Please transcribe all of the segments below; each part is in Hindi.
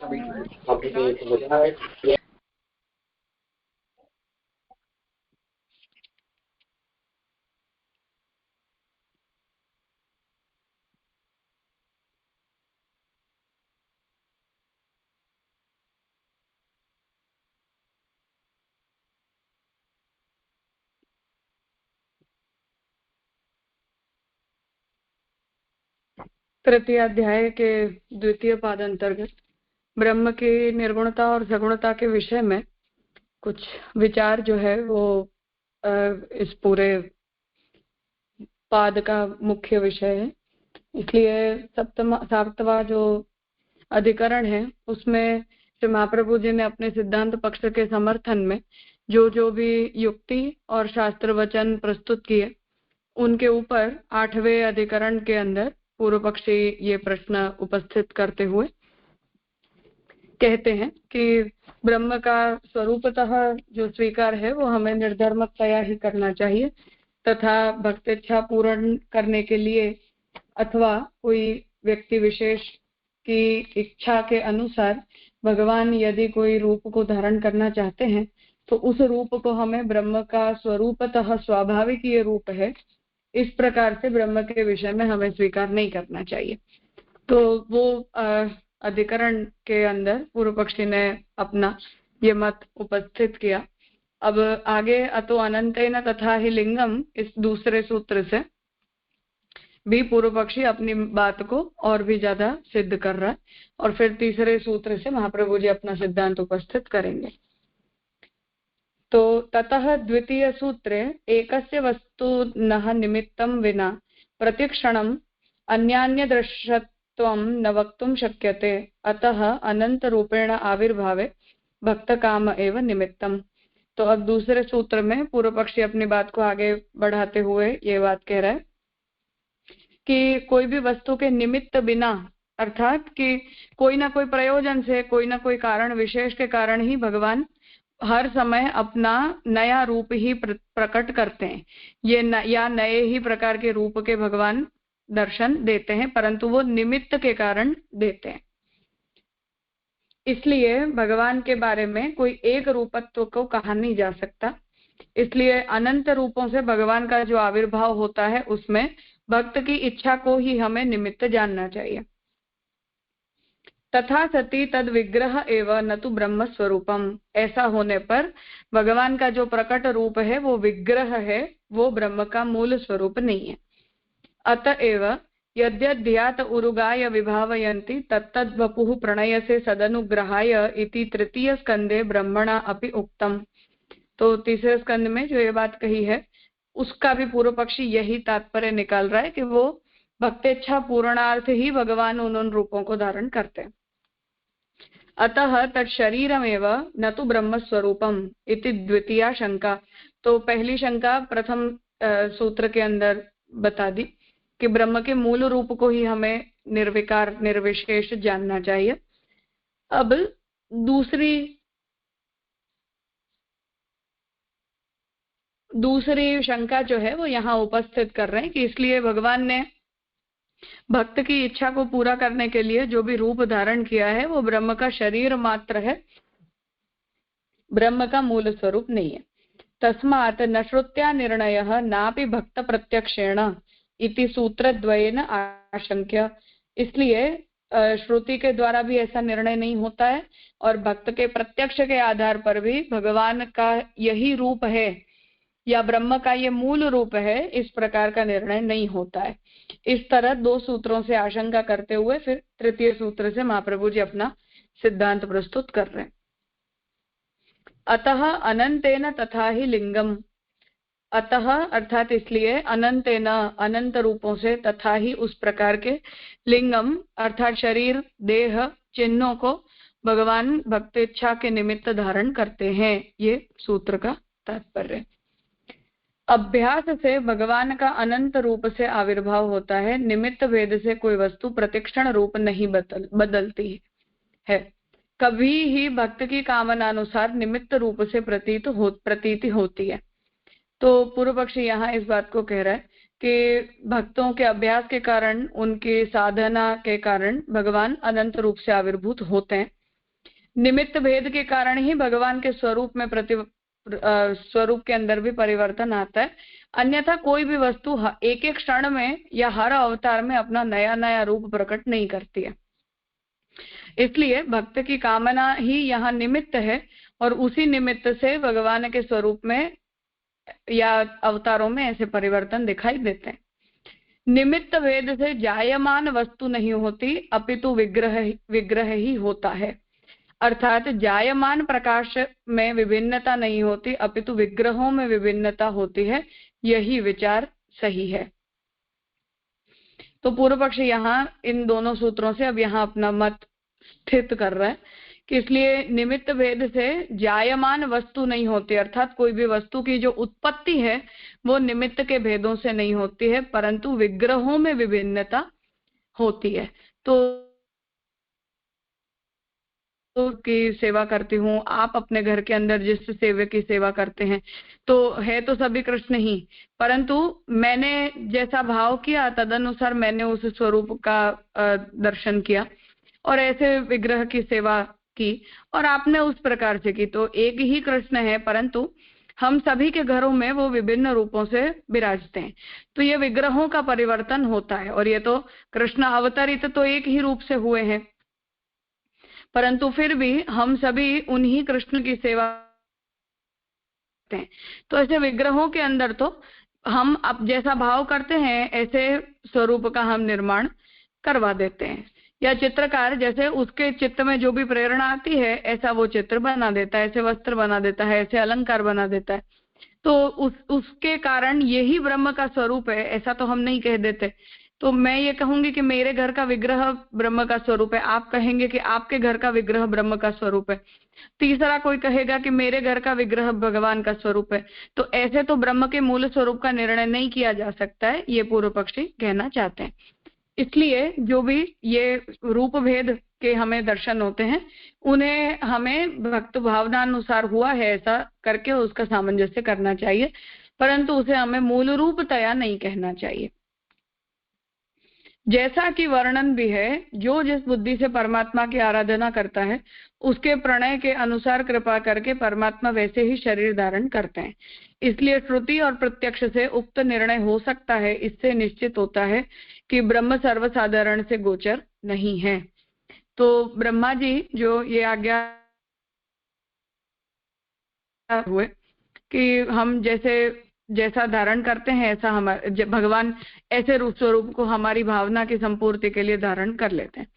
तृतीय अध्याय के द्वितीय पाद अंतर्गत ब्रह्म की निर्गुणता और सगुणता के विषय में कुछ विचार जो है वो इस पूरे पाद का मुख्य विषय है। इसलिए सातवां जो अधिकरण है उसमें श्री महाप्रभु जी ने अपने सिद्धांत पक्ष के समर्थन में जो भी युक्ति और शास्त्र वचन प्रस्तुत किए उनके ऊपर 8वें अधिकरण के अंदर पूर्व पक्षी ये प्रश्न उपस्थित करते हुए कहते हैं कि ब्रह्म का स्वरूपतः जो स्वीकार है वो हमें निर्धर्मतया ही करना चाहिए तथा भक्तिच्छा पूर्ण करने के लिए अथवा कोई व्यक्ति विशेष की इच्छा के अनुसार भगवान यदि कोई रूप को धारण करना चाहते हैं तो उस रूप को हमें ब्रह्म का स्वरूपतः स्वाभाविक ये रूप है इस प्रकार से ब्रह्म के विषय में हमें स्वीकार नहीं करना चाहिए। तो वो अधिकरण के अंदर पूर्व पक्षी ने अपना ये मत उपस्थित किया। अब आगे अतो अनंतेन तथा ही लिंगम इस दूसरे सूत्र से भी पूर्व पक्षी अपनी बात को और भी ज्यादा सिद्ध कर रहा है और फिर तीसरे सूत्र से महाप्रभु जी अपना सिद्धांत उपस्थित करेंगे। तो ततः द्वितीय सूत्रे एकस्य वस्तुनः निमित्तं विना प्रतिक्षणम् अन्यान्य दृश्यत्वं न वक्तुं शक्यते अतः अनंत रूपेण आविर्भावे भक्त काम एव निमित्तम। तो अब दूसरे सूत्र में पूर्व पक्षी अपनी बात को आगे बढ़ाते हुए ये बात कह रहा है कि कोई भी वस्तु के निमित्त बिना अर्थात कि कोई ना कोई प्रयोजन से कोई ना कोई कारण विशेष के कारण ही भगवान हर समय अपना नया रूप ही प्रकट करते हैं। ये या नए ही प्रकार के रूप के भगवान दर्शन देते हैं परंतु वो निमित्त के कारण देते हैं। इसलिए भगवान के बारे में कोई एक रूपत्व को कहा नहीं जा सकता। इसलिए अनंत रूपों से भगवान का जो आविर्भाव होता है उसमें भक्त की इच्छा को ही हमें निमित्त जानना चाहिए। तथा सती तद विग्रह एवं न तो ब्रह्म स्वरूपम। ऐसा होने पर भगवान का जो प्रकट रूप है वो विग्रह है, वो ब्रह्म का मूल स्वरूप नहीं है। अतएव यद्यध्यात उरुगाय विभावयन्ति तत्तद् वपुः प्रणयसे सदनुग्रहाय इति तृतीय स्कंदे ब्रह्मणा अपि उक्तम। तो तीसरे स्कंद में जो ये बात कही है उसका भी पूर्व पक्षी यही तात्पर्य निकाल रहा है कि वो भक्तेच्छा पूर्णार्थ ही भगवान उन रूपों को धारण करते हैं। अतः तत्शरीरमेव न तो ब्रह्म स्वरूपम इति द्वितीया शंका। तो पहली शंका प्रथम सूत्र के अंदर बता दी कि ब्रह्म के मूल रूप को ही हमें निर्विकार निर्विशेष जानना चाहिए। अब दूसरी शंका जो है वो यहाँ उपस्थित कर रहे हैं कि इसलिए भगवान ने भक्त की इच्छा को पूरा करने के लिए जो भी रूप धारण किया है वो ब्रह्म का शरीर मात्र है, ब्रह्म का मूल स्वरूप नहीं है। तस्मात् न श्रुत्या निर्णयः नापि भक्त प्रत्यक्षेण इति सूत्रद्वयेन आशंक्य। इसलिए श्रुति के द्वारा भी ऐसा निर्णय नहीं होता है और भक्त के प्रत्यक्ष के आधार पर भी भगवान का यही रूप है या ब्रह्म का ये मूल रूप है इस प्रकार का निर्णय नहीं होता है। इस तरह दो सूत्रों से आशंका करते हुए फिर तृतीय सूत्र से महाप्रभु जी अपना सिद्धांत प्रस्तुत कर रहे हैं। अतः अनंतेन तथा ही लिंगम। अतः अर्थात इसलिए अनंतेन अनंत रूपों से तथा ही उस प्रकार के लिंगम अर्थात शरीर देह चिन्हों को भगवान भक्त इच्छा के निमित्त धारण करते हैं। ये सूत्र का तात्पर्य। अभ्यास से भगवान का अनंत रूप से आविर्भाव होता है। निमित्त भेद से कोई वस्तु प्रतिक्षण रूप नहीं बदलती है। कभी ही भक्त की कामना अनुसार निमित्त रूप से प्रतीति होती है। तो पूर्व पक्षी यहाँ इस बात को कह रहा है कि भक्तों के अभ्यास के कारण उनकी साधना के कारण भगवान अनंत रूप से आविर्भूत होते हैं निमित्त भेद के कारण ही भगवान के स्वरूप में स्वरूप के अंदर भी परिवर्तन आता है। अन्यथा कोई भी वस्तु एक एक क्षण में या हर अवतार में अपना नया नया रूप प्रकट नहीं करती है। इसलिए भक्त की कामना ही यहाँ निमित्त है और उसी निमित्त से भगवान के स्वरूप में या अवतारों में ऐसे परिवर्तन दिखाई देते हैं। निमित्त भेद से जायमान वस्तु नहीं होती, अपितु विग्रह ही होता है। अर्थात जायमान प्रकाश में विभिन्नता नहीं होती, अपितु विग्रहों में विभिन्नता होती है। यही विचार सही है। तो पूर्व पक्ष यहाँ इन दोनों सूत्रों से अब यहाँ अपना मत स्थित कर रहा है कि इसलिए निमित्त भेद से जायमान वस्तु नहीं होती, अर्थात कोई भी वस्तु की जो उत्पत्ति है वो निमित्त के भेदों से नहीं होती है, परंतु विग्रहों में विभिन्नता होती है। तो की सेवा करती हूँ, आप अपने घर के अंदर जिस सेवक की सेवा करते हैं तो सभी कृष्ण ही, परंतु मैंने जैसा भाव किया तदनुसार मैंने उस स्वरूप का दर्शन किया और ऐसे विग्रह की सेवा की और आपने उस प्रकार से की, तो एक ही कृष्ण है, परंतु हम सभी के घरों में वो विभिन्न रूपों से विराजते हैं। तो ये विग्रहों का परिवर्तन होता है और ये तो कृष्ण अवतरित तो एक ही रूप से हुए हैं, परंतु फिर भी हम सभी उन्हीं कृष्ण की सेवा करते हैं। तो ऐसे विग्रहों के अंदर तो हम अब जैसा भाव करते हैं ऐसे स्वरूप का हम निर्माण करवा देते हैं, या चित्रकार जैसे उसके चित्त में जो भी प्रेरणा आती है ऐसा वो चित्र बना देता है, ऐसे वस्त्र बना देता है, ऐसे अलंकार बना देता है। तो उसके कारण यही ब्रह्म का स्वरूप है ऐसा तो हम नहीं कह देते। तो मैं ये कहूंगी कि मेरे घर का विग्रह ब्रह्म का स्वरूप है, आप कहेंगे कि आपके घर का विग्रह ब्रह्म का स्वरूप है, तीसरा कोई कहेगा कि मेरे घर का विग्रह भगवान का स्वरूप है। तो ऐसे तो ब्रह्म के मूल स्वरूप का निर्णय नहीं किया जा सकता है, ये पूर्व पक्षी कहना चाहते हैं। इसलिए जो भी ये रूप भेद के हमें दर्शन होते हैं उन्हें हमें भक्त भावनानुसार हुआ है ऐसा करके उसका सामंजस्य करना चाहिए, परंतु उसे हमें मूल रूप तया नहीं कहना चाहिए। जैसा कि वर्णन भी है, जो जिस बुद्धि से परमात्मा की आराधना करता है उसके प्रणय के अनुसार कृपा करके परमात्मा वैसे ही शरीर धारण करते हैं। इसलिए श्रुति और प्रत्यक्ष से उक्त निर्णय हो सकता है, इससे निश्चित होता है कि ब्रह्म सर्वसाधारण से गोचर नहीं है। तो ब्रह्मा जी जो ये आज्ञा हुए कि हम जैसा धारण करते हैं ऐसा हमारे भगवान ऐसे रूप स्वरूप को हमारी भावना की संपूर्ति के लिए धारण कर लेते हैं।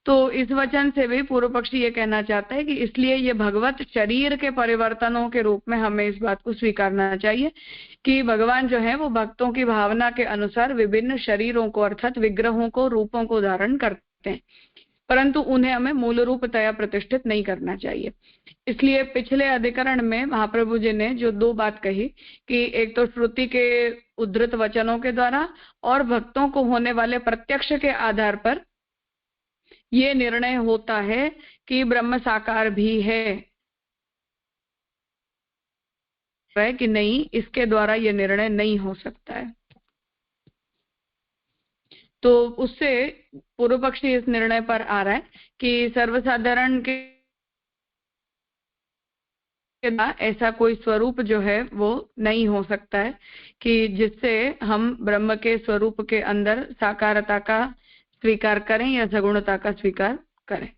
तो इस वचन से भी पूर्व पक्षी ये कहना चाहता है कि इसलिए ये भगवत शरीर के परिवर्तनों के रूप में हमें इस बात को स्वीकारना चाहिए कि भगवान जो है वो भक्तों की भावना के अनुसार विभिन्न शरीरों को अर्थात विग्रहों को रूपों को धारण करते हैं, परंतु उन्हें हमें मूल रूप तया प्रतिष्ठित नहीं करना चाहिए। इसलिए पिछले अधिकरण में महाप्रभु जी ने जो दो बात कही कि एक तो श्रुति के उद्धृत वचनों के द्वारा और भक्तों को होने वाले प्रत्यक्ष के आधार पर ये निर्णय होता है कि ब्रह्म साकार भी है कि नहीं, इसके द्वारा ये निर्णय नहीं हो सकता है। तो उससे पूर्व पक्षी इस निर्णय पर आ रहा है कि सर्वसाधारण के ऐसा कोई स्वरूप जो है वो नहीं हो सकता है कि जिससे हम ब्रह्म के स्वरूप के अंदर साकारता का स्वीकार करें या सगुणता का स्वीकार करें।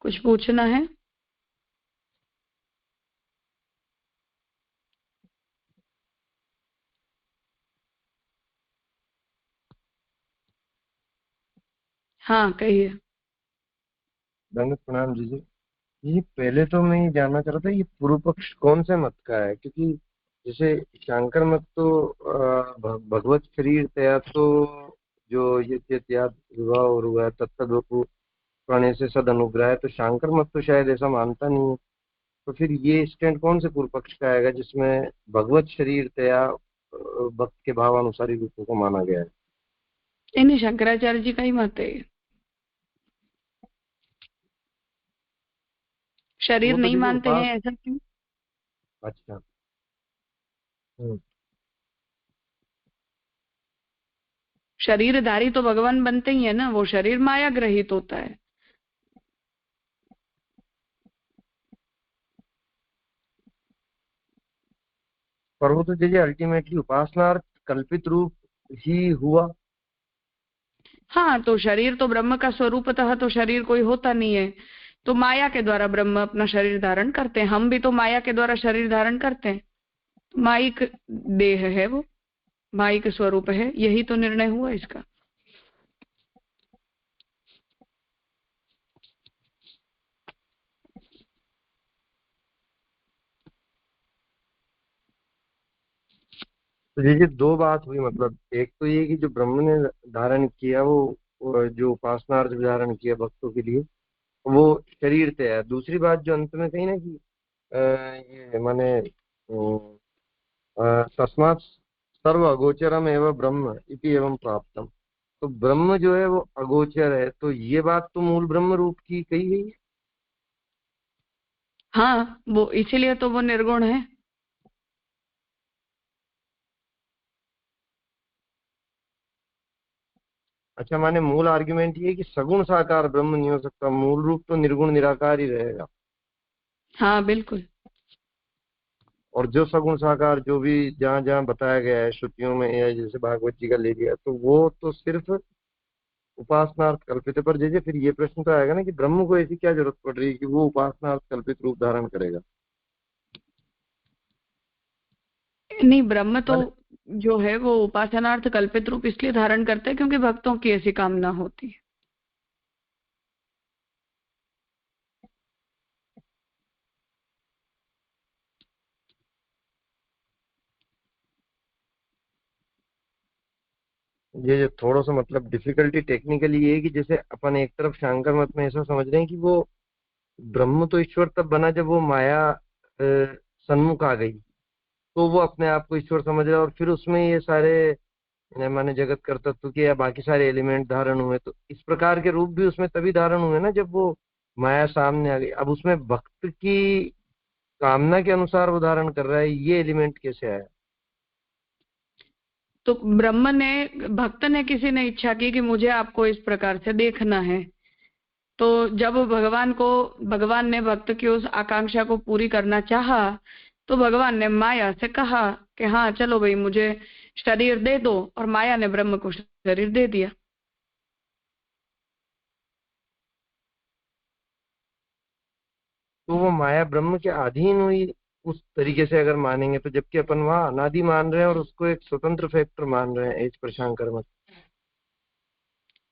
कुछ पूछना है? हाँ कहिए। दंडवत प्रणाम जी। ये पहले तो मैं ये जानना चाह रहा था ये पूर्व पक्ष कौन से मत का है, क्योंकि जैसे शंकर मत तो भगवत शरीर तया तो जो ये त्याग विवाह और हुआ तत्तु प्राणी से सद अनुग्रह है, तो शंकर मत तो शायद ऐसा मानता नहीं है। तो फिर ये स्टैंड कौन से पूर्व पक्ष का आएगा जिसमें भगवत शरीर तया भक्त के भावानुसारी रूपों को माना गया है? नहीं, शंकराचार्य जी का ही मत है। शरीर वो तो नहीं देखो मानते हैं ऐसा क्यों? अच्छा। हम्म। शरीरधारी तो भगवान बनते ही है ना, वो शरीर माया ग्रहित होता है। पर वो तो जैसे अल्टीमेटली उपासनार्थ कल्पित रूप ही हुआ। हाँ, तो शरीर तो ब्रह्म का स्वरूपतः तो शरीर कोई होता नहीं है, तो माया के द्वारा ब्रह्म अपना शरीर धारण करते हैं। हम भी तो माया के द्वारा शरीर धारण करते हैं। माइक देह है वो, माइक स्वरूप है, यही तो निर्णय हुआ इसका। तो जैसे दो बात हुई, मतलब एक तो ये कि जो ब्रह्म ने धारण किया वो जो उपासनार्थ धारण किया भक्तों के लिए वो शरीर से है। दूसरी बात जो अंत में कही ना कि ये माने तस्मात् सर्व अगोचरम एवं ब्रह्म इति एवं प्राप्तम। तो ब्रह्म जो है वो अगोचर है, तो ये बात तो मूल ब्रह्म रूप की कही गई है। हाँ, वो इसीलिए तो वो निर्गुण है। अच्छा, माने मूल आर्ग्यूमेंट ये है कि सगुण साकार ब्रह्म नहीं हो सकता, मूल रूप तो निर्गुण निराकार ही रहेगा। हाँ बिल्कुल। और जो सगुण साकार जो भी जहाँ जहाँ बताया गया है श्रुतियों में या जैसे भागवत जी का ले लिया, तो वो तो सिर्फ उपासनार्थ कल्पित है। पर जैसे फिर ये प्रश्न तो आएगा ना कि ब्रह्म को ऐसी क्या जरूरत पड़ रही है कि वो उपासनार्थ कल्पित रूप धारण करेगा। नहीं, ब्रह्म तो माने जो है वो उपासनार्थ कल्पित रूप इसलिए धारण करते हैं क्योंकि भक्तों की ऐसी कामना होती है। ये जो थोड़ा सा मतलब डिफिकल्टी टेक्निकली ये है कि जैसे अपन एक तरफ शांकर मत में ऐसा समझ रहे हैं कि वो ब्रह्म तो ईश्वर तब बना जब वो माया सन्मुख आ गई, तो वो अपने आप को ईश्वर समझ रहा है, और फिर उसमें ये सारे माने जगत कर्तृत्व के या बाकी सारे एलिमेंट धारण हुए। तो इस प्रकार के रूप भी उसमें तभी धारण हुए ना जब वो माया सामने आ गई। अब उसमें भक्त की कामना के अनुसार वो धारण कर रहा है, ये एलिमेंट कैसे आया। तो ब्रह्म ने, भक्त ने, किसी ने इच्छा की कि मुझे आपको इस प्रकार से देखना है, तो जब भगवान ने भक्त की उस आकांक्षा को पूरी करना चाहा, तो भगवान ने माया से कहा कि हाँ चलो भाई मुझे शरीर दे दो, और माया ने ब्रह्म को शरीर दे दिया। तो वो माया ब्रह्म के अधीन हुई उस तरीके से अगर मानेंगे तो, जबकि अपन वहाँ अनादि मान रहे हैं और उसको एक स्वतंत्र फैक्टर मान रहे हैं, इस परेशान कर मत।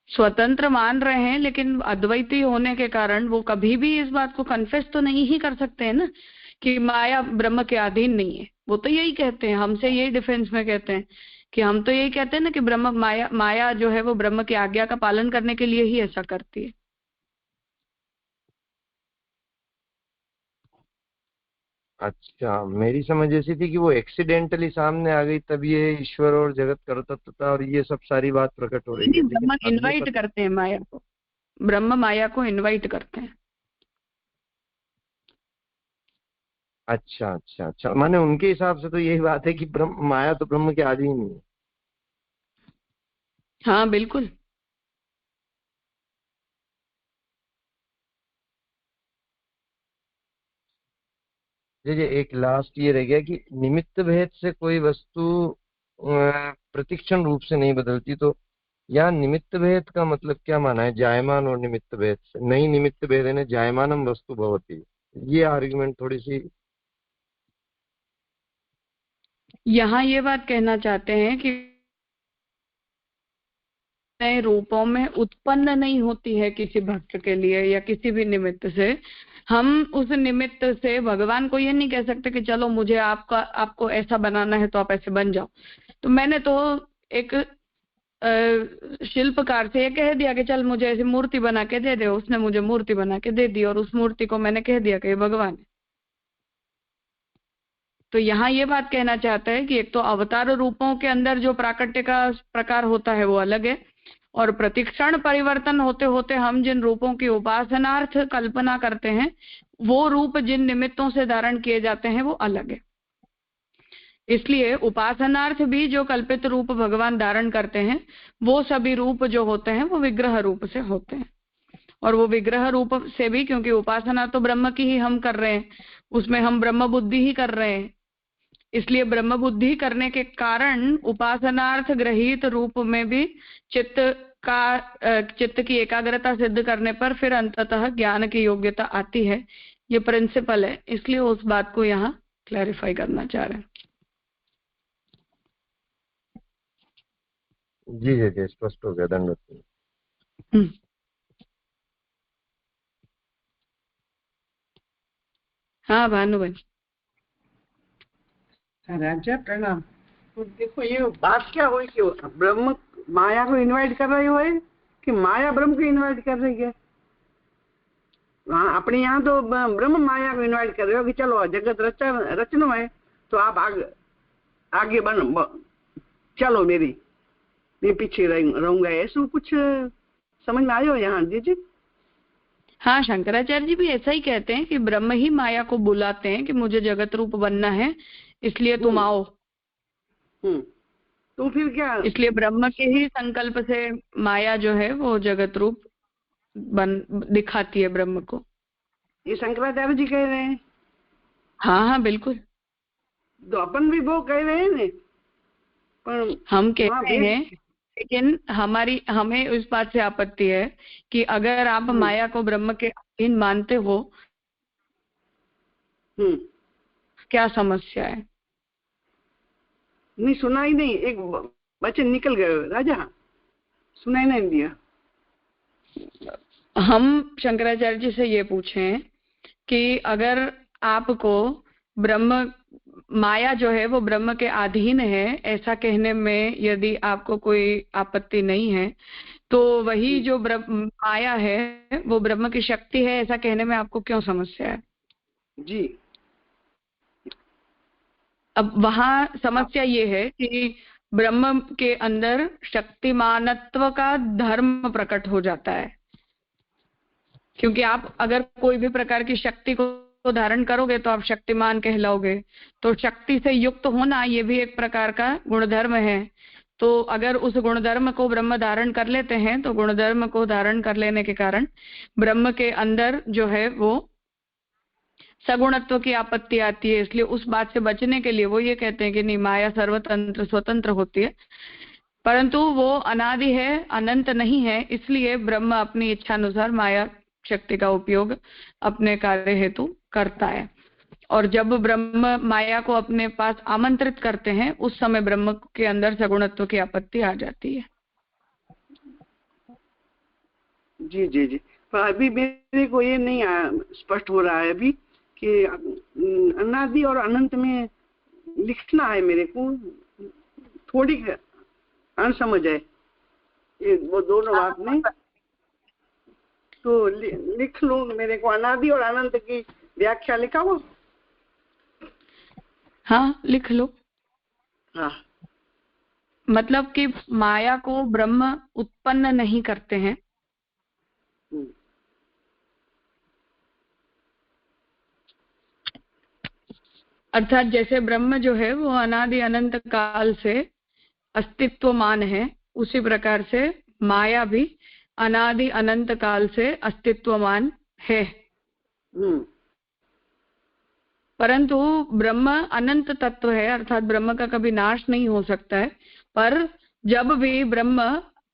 स्वतंत्र मान रहे हैं, लेकिन अद्वैती होने के कारण वो कभी भी इस बात को कन्फेस तो नहीं ही कर सकते हैं ना कि माया ब्रह्म के अधीन नहीं है। वो तो यही कहते हैं, हमसे यही डिफेंस में कहते हैं कि हम तो यही कहते हैं ना कि ब्रह्म माया जो है वो ब्रह्म की आज्ञा का पालन करने के लिए ही ऐसा करती है। अच्छा, मेरी समझ ऐसी थी कि वो एक्सीडेंटली सामने आ गई तब ये ईश्वर और जगत कर्तृत्वता और ये सब सारी बात प्रकट हो रही नहीं, है, लेकिन ब्रह्म अब ये इनवाइट करते हैं माया को, ब्रह्म माया को इनवाइट करते हैं। अच्छा अच्छा अच्छा, माने उनके हिसाब से तो यही बात है कि ब्रह्म माया तो ब्रह्म के आदि ही नहीं है। हाँ बिल्कुल। जैसे एक लास्ट ये रह गया कि निमित्त भेद से कोई वस्तु प्रतिक्षण रूप से नहीं बदलती, तो यहाँ निमित्त भेद का मतलब क्या माना है जायमान और निमित्त भेद से। नहीं, निमित्त भेद है जायमानम वस्तु भवती, ये आर्ग्यूमेंट थोड़ी सी। यहाँ ये बात कहना चाहते हैं कि नए रूपों में उत्पन्न नहीं होती है किसी भक्त के लिए या किसी भी निमित्त से। हम उस निमित्त से भगवान को ये नहीं कह सकते कि चलो मुझे आपको ऐसा बनाना है तो आप ऐसे बन जाओ। तो मैंने तो एक शिल्पकार से ये कह दिया कि चल मुझे ऐसी मूर्ति बना के दे दे, उसने मुझे मूर्ति बना के दे दी और उस मूर्ति को मैंने कह दिया कि ये भगवान है। तो यहाँ ये बात कहना चाहता है कि एक तो अवतार रूपों के अंदर जो प्राकट्य का प्रकार होता है वो अलग है, और प्रतिक्षण परिवर्तन होते होते हम जिन रूपों की उपासनार्थ कल्पना करते हैं वो रूप जिन निमित्तों से धारण किए जाते हैं वो अलग है। इसलिए उपासनार्थ भी जो कल्पित रूप भगवान धारण करते हैं वो सभी रूप जो होते हैं वो विग्रह रूप से होते हैं। और वो विग्रह रूप से भी, क्योंकि उपासना तो ब्रह्म की ही हम कर रहे हैं, उसमें हम ब्रह्म बुद्धि ही कर रहे हैं, इसलिए ब्रह्म बुद्धि करने के कारण उपासनार्थ ग्रहित रूप में भी चित्त की एकाग्रता सिद्ध करने पर फिर अंततः ज्ञान की योग्यता आती है। ये प्रिंसिपल है, इसलिए उस बात को यहाँ क्लैरिफाई करना चाह रहे हैं। जी जी जी, स्पष्ट हो गया, धन्यवाद। हाँ भानुबन। राजा प्रणाम। तो देखो ये बात क्या हुई कि ब्रह्म माया को इनवाइट कर रही हो कि माया ब्रह्म को इनवाइट कर रही है। हाँ, अपने यहाँ तो ब्रह्म माया को इनवाइट कर रहे हो कि चलो जगत रचना है तो आप आगे चलो, मैं पीछे रहूंगा, ऐसा कुछ समझ में आयो यहाँ जी? हाँ, शंकराचार्य जी भी ऐसा ही कहते हैं कि ब्रह्म ही माया को बुलाते हैं कि मुझे जगत रूप बनना है, इसलिए तुम आओ। तो फिर क्या, इसलिए ब्रह्म के ही संकल्प से माया जो है वो जगत रूप दिखाती है ब्रह्म को। ये शंकराचार्य जी कह रहे हैं। हाँ हाँ बिल्कुल, तो अपन भी वो कह रहे हैं ना, पर हम कहते हैं, लेकिन हमें उस बात से आपत्ति है कि अगर आप माया को ब्रह्म के अधीन मानते हो, क्या समस्या है? नहीं, सुना ही नहीं, एक बच्चे निकल गए राजा, सुनाई नहीं दिया। हम शंकराचार्य जी से ये पूछे कि अगर आपको ब्रह्म माया जो है वो ब्रह्म के अधीन है ऐसा कहने में यदि आपको कोई आपत्ति नहीं है, तो वही जो माया है वो ब्रह्म की शक्ति है ऐसा कहने में आपको क्यों समस्या है? जी, अब वहां समस्या ये है कि ब्रह्म के अंदर शक्तिमानत्व का धर्म प्रकट हो जाता है, क्योंकि आप अगर कोई भी प्रकार की शक्ति को धारण करोगे तो आप शक्तिमान कहलाओगे। तो शक्ति से युक्त होना ये भी एक प्रकार का गुणधर्म है। तो अगर उस गुणधर्म को ब्रह्म धारण कर लेते हैं तो गुणधर्म को धारण कर लेने के कारण ब्रह्म के अंदर जो है वो सगुणत्व की आपत्ति आती है। इसलिए उस बात से बचने के लिए वो ये कहते हैं कि नहीं, माया सर्वतंत्र स्वतंत्र होती है, परंतु वो अनादि है, अनंत नहीं है, इसलिए ब्रह्म अपनी इच्छा अनुसार माया शक्ति का उपयोग अपने कार्य हेतु करता है। और जब ब्रह्म माया को अपने पास आमंत्रित करते हैं उस समय ब्रह्म के अंदर सगुणत्व की आपत्ति आ जाती है। जी जी जी, पर अभी मेरे को ये नहीं स्पष्ट हो रहा है अभी कि अनादि और अनंत में लिखना है मेरे को, थोड़ी अनसमझ है ये वो दोनों बात में। तो लिख लो मेरे को, अनादि और अनंत की व्याख्या लिखा वो। हाँ लिख लो। हाँ, मतलब कि माया को ब्रह्म उत्पन्न नहीं करते हैं, अर्थात जैसे ब्रह्म जो है वो अनादि अनंत काल से अस्तित्वमान है, उसी प्रकार से माया भी अनादि अनंत काल से अस्तित्वमान है। परंतु ब्रह्म अनंत तत्व है, अर्थात ब्रह्म का कभी नाश नहीं हो सकता है। पर जब भी ब्रह्म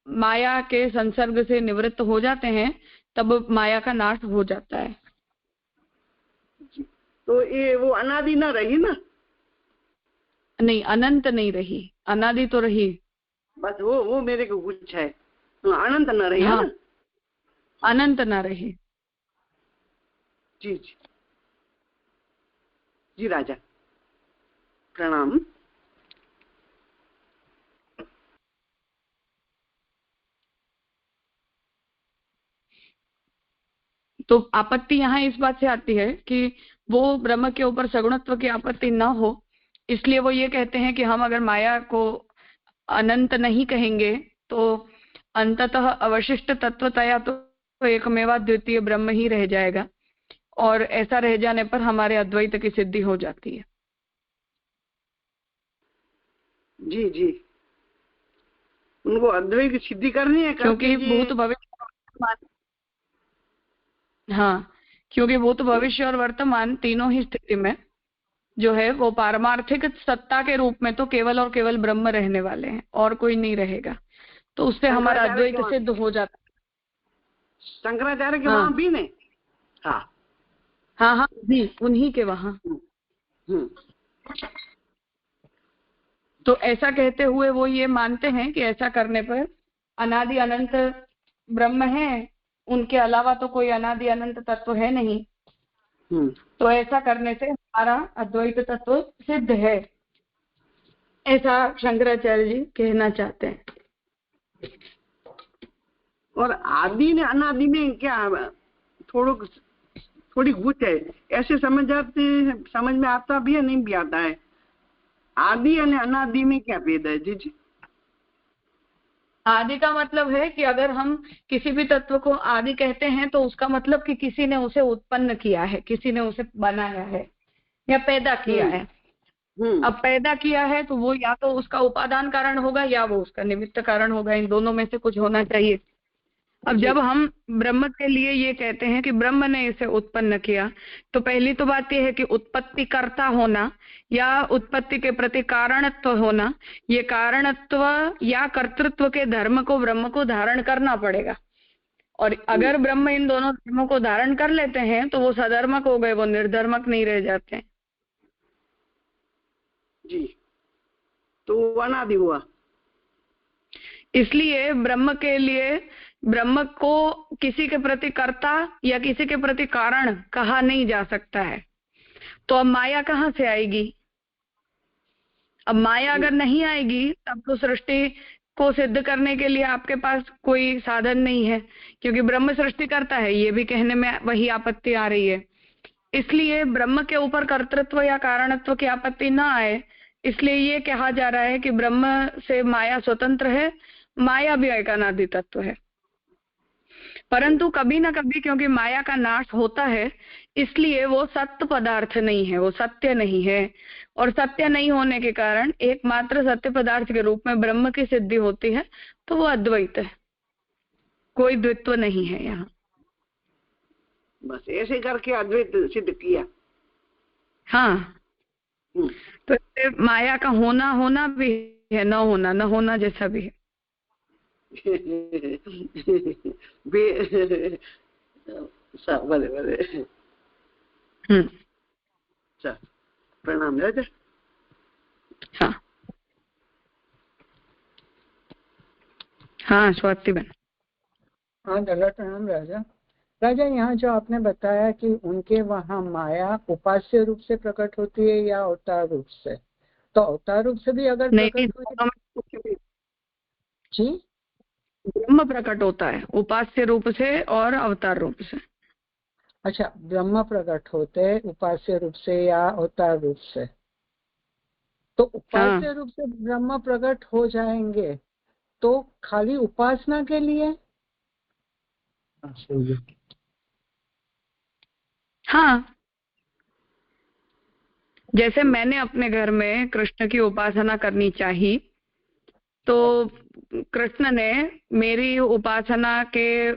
माया के संसर्ग से निवृत्त हो जाते हैं तब माया का नाश हो जाता है। तो ये वो अनादि ना रही ना? नहीं, अनंत नहीं रही, अनादि तो रही। बस वो मेरे को कुछ है, अनंत ना रही। हाँ, है ना? अनंत ना रही। जी जी जी राजा, प्रणाम। तो आपत्ति यहाँ इस बात से आती है कि वो ब्रह्म के ऊपर सगुणत्व की आपत्ति न हो, इसलिए वो ये कहते हैं कि हम अगर माया को अनंत नहीं कहेंगे तो अंततः अवशिष्ट तत्वतया तो एकमेवा द्वितीय ब्रह्म ही रह जाएगा, और ऐसा रह जाने पर हमारे अद्वैत की सिद्धि हो जाती है। जी जी, उनको अद्वैत की सिद्धि करनी है क्योंकि भूत भविष्य, हाँ, क्योंकि भूत भविष्य और वर्तमान तीनों ही स्थिति में जो है वो पारमार्थिक सत्ता के रूप में तो केवल और केवल ब्रह्म रहने वाले हैं और कोई नहीं रहेगा, तो उससे हमारा अद्वैत सिद्ध हो जाता है। शंकराचार्य के वहां भी नहीं। हाँ हाँ हाँ जी, उन्हीं के वहां। तो ऐसा कहते हुए वो ये मानते हैं कि ऐसा करने पर अनादि अनंत ब्रह्म है, उनके अलावा तो कोई अनादि अनंत तत्व है नहीं, तो ऐसा करने से हमारा अद्वैत तत्व सिद्ध है, ऐसा शंकराचार्य जी कहना चाहते हैं। और आदि ने अनादि में क्या थोड़ी गुच है, ऐसे समझ में आता भी है, नहीं भी आता है। आदि और अनादि में क्या भेद है जी? आदि का मतलब है कि अगर हम किसी भी तत्व को आदि कहते हैं तो उसका मतलब कि किसी ने उसे उत्पन्न किया है, किसी ने उसे बनाया है या पैदा किया है। अब पैदा किया है तो वो या तो उसका उपादान कारण होगा या वो उसका निमित्त कारण होगा, इन दोनों में से कुछ होना चाहिए। अब जब हम ब्रह्म के लिए ये कहते हैं कि ब्रह्म ने इसे उत्पन्न किया, तो पहली तो बात यह है कि उत्पत्ति कर्ता होना या उत्पत्ति के प्रति कारणत्व होना, ये कारणत्व या कर्तृत्व के धर्म को ब्रह्म को धारण करना पड़ेगा। और अगर ब्रह्म इन दोनों धर्मों को धारण कर लेते हैं तो वो सधर्मक हो गए, वो निर्धर्मक नहीं रह जाते जी, तो अनादि हुआ। इसलिए ब्रह्म के लिए ब्रह्म को किसी के प्रति कर्ता या किसी के प्रति कारण कहा नहीं जा सकता है। तो अब माया कहाँ से आएगी? अब माया अगर नहीं आएगी तब तो सृष्टि को सिद्ध करने के लिए आपके पास कोई साधन नहीं है, क्योंकि ब्रह्म सृष्टि करता है, ये भी कहने में वही आपत्ति आ रही है। इसलिए ब्रह्म के ऊपर कर्तृत्व या कारणत्व की आपत्ति ना आए, इसलिए ये कहा जा रहा है कि ब्रह्म से माया स्वतंत्र है, माया भी एक अनादि तत्व है। परंतु कभी ना कभी क्योंकि माया का नाश होता है, इसलिए वो सत्य पदार्थ नहीं है, वो सत्य नहीं है, और सत्य नहीं होने के कारण एकमात्र सत्य पदार्थ के रूप में ब्रह्म की सिद्धि होती है, तो वो अद्वैत है, कोई द्वित्व नहीं है यहाँ। बस ऐसे करके अद्वैत सिद्ध किया। हाँ, तो माया का होना होना भी है, न होना न होना जैसा भी है। प्रणाम राजा। हाँ हाँ स्वाति बहन। हाँ प्रणाम राजा। राजा, यहाँ जो आपने बताया कि उनके वहाँ माया उपास्य रूप से प्रकट होती है या अवतार रूप से, तो अवतार रूप से भी अगर प्रकट हुई जी, ब्रह्म प्रकट होता है उपास्य रूप से और अवतार रूप से। अच्छा, ब्रह्म प्रकट होते हैं उपास्य रूप से या अवतार रूप से, तो उपास्य रूप से ब्रह्म प्रकट हो जाएंगे तो खाली उपासना के लिए? हाँ, जैसे मैंने अपने घर में कृष्ण की उपासना करनी चाहिए, तो कृष्ण ने मेरी उपासना के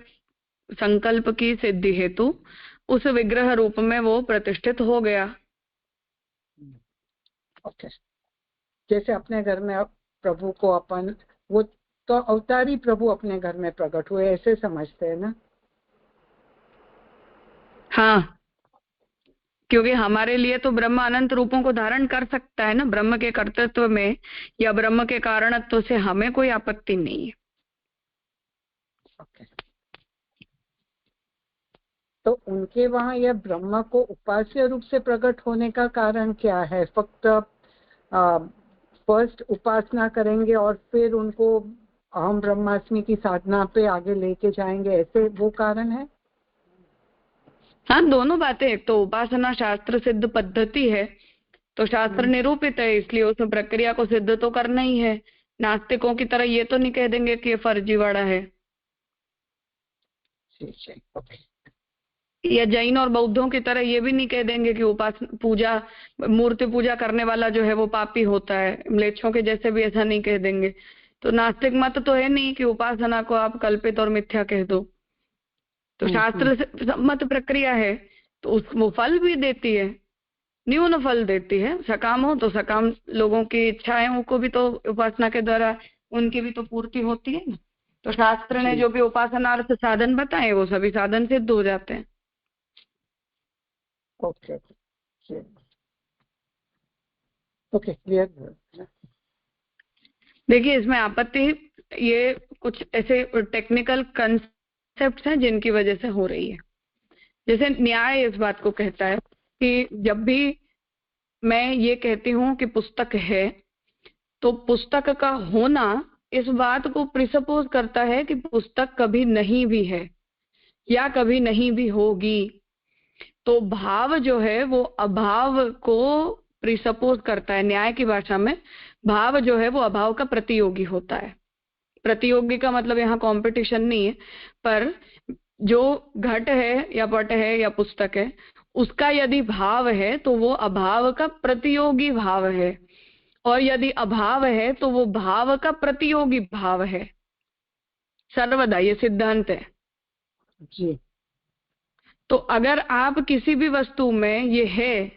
संकल्प की सिद्धि हेतु उस विग्रह रूप में वो प्रतिष्ठित हो गया। ओके, जैसे अपने घर में प्रभु को अपन वो तो अवतारी प्रभु अपने घर में प्रकट हुए, ऐसे समझते हैं ना? हाँ, क्योंकि हमारे लिए तो ब्रह्म अनंत रूपों को धारण कर सकता है ना, ब्रह्म के कर्तृत्व में या ब्रह्म के कारणत्व से हमें कोई आपत्ति नहीं है। ओके, तो उनके वहाँ यह ब्रह्म को उपास्य रूप से प्रकट होने का कारण क्या है? फक्त फर्स्ट उपासना करेंगे और फिर उनको अहम ब्रह्मास्मि की साधना पे आगे लेके जाएंगे, ऐसे वो कारण है? हाँ, दोनों बातें। एक तो उपासना शास्त्र सिद्ध पद्धति है, तो शास्त्र निरूपित है, इसलिए उस प्रक्रिया को सिद्ध तो करना ही है। नास्तिकों की तरह ये तो नहीं कह देंगे कि ये फर्जीवाड़ा है। या जैन और बौद्धों की तरह ये भी नहीं कह देंगे कि पूजा मूर्ति पूजा करने वाला जो है वो पापी होता है, म्लेच्छों के जैसे भी ऐसा नहीं कह देंगे। तो नास्तिक मत तो है नहीं कि उपासना को आप कल्पित और मिथ्या कह दो। तो शास्त्र से सम्मत प्रक्रिया है, तो वो फल भी देती है, न्यून फल देती है। सकाम हो तो सकाम लोगों की इच्छाएं को भी तो उपासना के द्वारा उनकी भी तो पूर्ति होती है ना। तो शास्त्र ने जो भी उपासनार्थ साधन बताए वो सभी साधन सिद्ध हो जाते हैं। Okay okay, clear. देखिए, इसमें आपत्ति ये कुछ ऐसे टेक्निकल कंसेप्ट हैं जिनकी वजह से हो रही है। जैसे न्याय इस बात को कहता है कि जब भी मैं ये कहती हूँ कि पुस्तक है, तो पुस्तक का होना इस बात को प्रिसपोज करता है कि पुस्तक कभी नहीं भी है या कभी नहीं भी होगी। तो भाव जो है वो अभाव को प्रिसपोज करता है। न्याय की भाषा में भाव जो है वो अभाव का प्रतियोगी होता है। प्रतियोगी का मतलब यहाँ कंपटीशन नहीं है, पर जो घट है या पट है या पुस्तक है, उसका यदि भाव है तो वो अभाव का प्रतियोगी भाव है, और यदि अभाव है तो वो भाव का प्रतियोगी भाव है सर्वदा। ये सिद्धांत है जी। तो अगर आप किसी भी वस्तु में ये है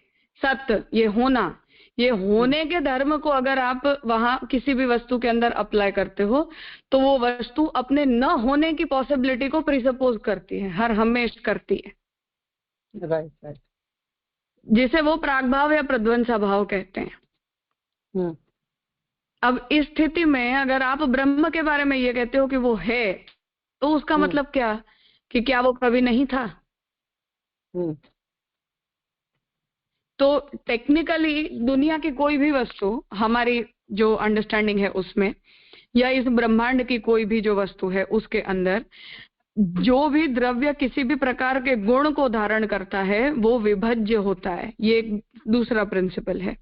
सत्य, ये होना, ये होने के धर्म को अगर आप वहां किसी भी वस्तु के अंदर अप्लाई करते हो, तो वो वस्तु अपने न होने की पॉसिबिलिटी को प्रिसपोज करती है, हर हमेशा करती है। राइट। जिसे वो प्रागभाव या प्रध्वंसा भाव कहते हैं। अब इस स्थिति में अगर आप ब्रह्म के बारे में ये कहते हो कि वो है, तो उसका मतलब क्या कि क्या वो कभी नहीं था? तो टेक्निकली दुनिया की कोई भी वस्तु, हमारी जो अंडरस्टैंडिंग है उसमें, या इस ब्रह्मांड की कोई भी जो वस्तु है उसके अंदर, जो भी द्रव्य किसी भी प्रकार के गुण को धारण करता है वो विभज्य होता है। ये एक दूसरा प्रिंसिपल है,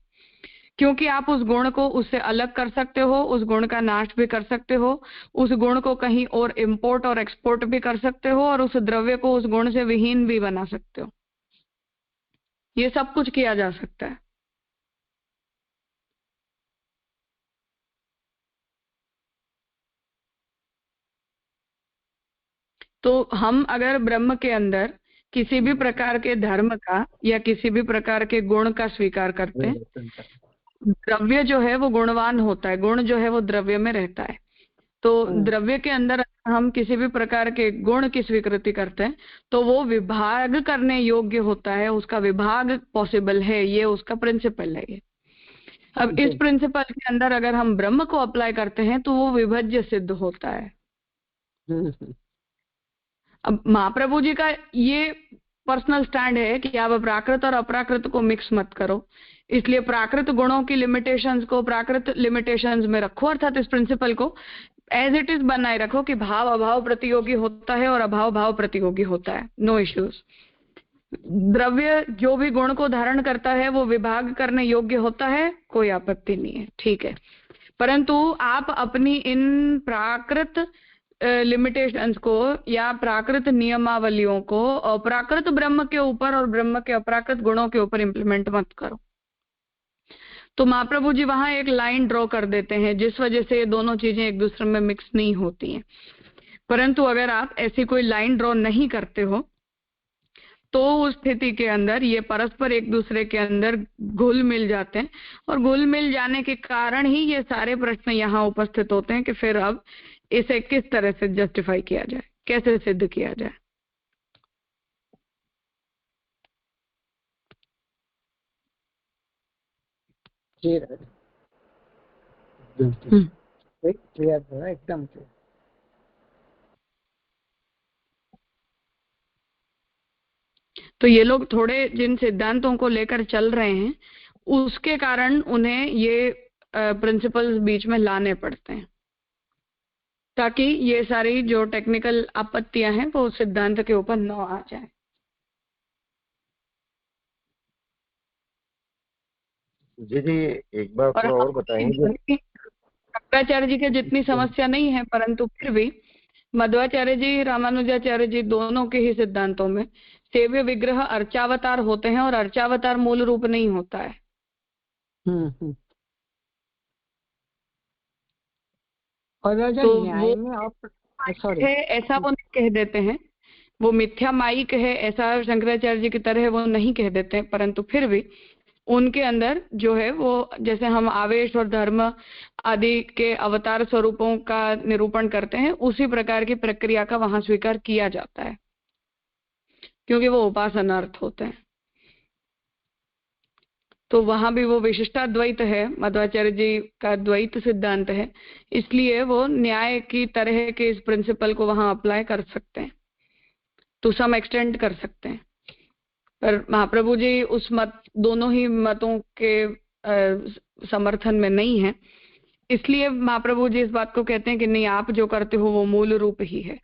क्योंकि आप उस गुण को उससे अलग कर सकते हो, उस गुण का नाश भी कर सकते हो, उस गुण को कहीं और इंपोर्ट और एक्सपोर्ट भी कर सकते हो, और उस द्रव्य को उस गुण से विहीन भी बना सकते हो। ये सब कुछ किया जा सकता है। तो हम अगर ब्रह्म के अंदर किसी भी प्रकार के धर्म का या किसी भी प्रकार के गुण का स्वीकार करते हैं, द्रव्य जो है वो गुणवान होता है, गुण जो है वो द्रव्य में रहता है। तो द्रव्य के अंदर हम किसी भी प्रकार के गुण की स्वीकृति करते हैं तो वो विभाग करने योग्य होता है, उसका विभाग पॉसिबल है। ये उसका प्रिंसिपल है। ये अब इस प्रिंसिपल के अंदर अगर हम ब्रह्म को अप्लाई करते हैं तो वो विभज्य सिद्ध होता है। अब महाप्रभु जी का ये पर्सनल स्टैंड है कि आप प्राकृत और अप्राकृत को मिक्स मत करो, इसलिए प्राकृत गुणों की लिमिटेशंस को प्राकृत लिमिटेशंस में रखो, अर्थात इस प्रिंसिपल को एज इट इज बनाए रखो कि भाव अभाव प्रतियोगी होता है और अभाव भाव प्रतियोगी होता है। No issues. द्रव्य जो भी गुण को धारण करता है वो विभाग करने योग्य होता है, कोई आपत्ति नहीं है, ठीक है। परंतु आप अपनी इन प्राकृत लिमिटेशंस को या प्राकृत नियमावलियों को अप्राकृत ब्रह्म के ऊपर और ब्रह्म के अप्राकृत गुणों के ऊपर इंप्लीमेंट मत करो। तो महाप्रभु जी वहां एक लाइन ड्रॉ कर देते हैं जिस वजह से ये दोनों चीजें एक दूसरे में मिक्स नहीं होती हैं। परंतु अगर आप ऐसी कोई लाइन ड्रॉ नहीं करते हो तो उस स्थिति के अंदर ये परस्पर एक दूसरे के अंदर घुल मिल जाते हैं, और घुल मिल जाने के कारण ही ये सारे प्रश्न यहाँ उपस्थित होते हैं कि फिर अब इसे किस तरह से जस्टिफाई किया जाए, कैसे सिद्ध किया जाए। एकदम क्लियर। तो ये लोग थोड़े जिन सिद्धांतों को लेकर चल रहे हैं उसके कारण उन्हें ये प्रिंसिपल्स बीच में लाने पड़ते हैं, ताकि ये सारी जो टेक्निकल आपत्तियां हैं वो सिद्धांत के ऊपर न आ जाए। जी जी, एक बार और बताएंगे। शंकराचार्य जी के जितनी समस्या नहीं है, परंतु फिर भी मध्वाचार्य जी, रामानुजाचार्य जी दोनों के ही सिद्धांतों में सेव्य विग्रह अर्चावतार होते हैं और अर्चावतार मूल रूप नहीं होता है। और राजा तो न्याय में आप है ऐसा वो नहीं कह देते हैं, वो मिथ्या माइक है ऐसा शंकराचार्य जी की तरह वो नहीं कह देते हैं, परंतु फिर भी उनके अंदर जो है वो, जैसे हम आवेश और धर्म आदि के अवतार स्वरूपों का निरूपण करते हैं, उसी प्रकार की प्रक्रिया का वहां स्वीकार किया जाता है, क्योंकि वो उपासनार्थ होते हैं। तो वहां भी वो विशिष्टाद्वैत है, मध्वाचार्य जी का द्वैत सिद्धांत है, इसलिए वो न्याय की तरह के इस प्रिंसिपल को वहां अप्लाई कर सकते हैं, टू सम एक्सटेंड कर सकते हैं। पर महाप्रभु जी उस मत, दोनों ही मतों के समर्थन में नहीं है, इसलिए महाप्रभु जी इस बात को कहते हैं कि नहीं, आप जो करते हो वो मूल रूप ही है,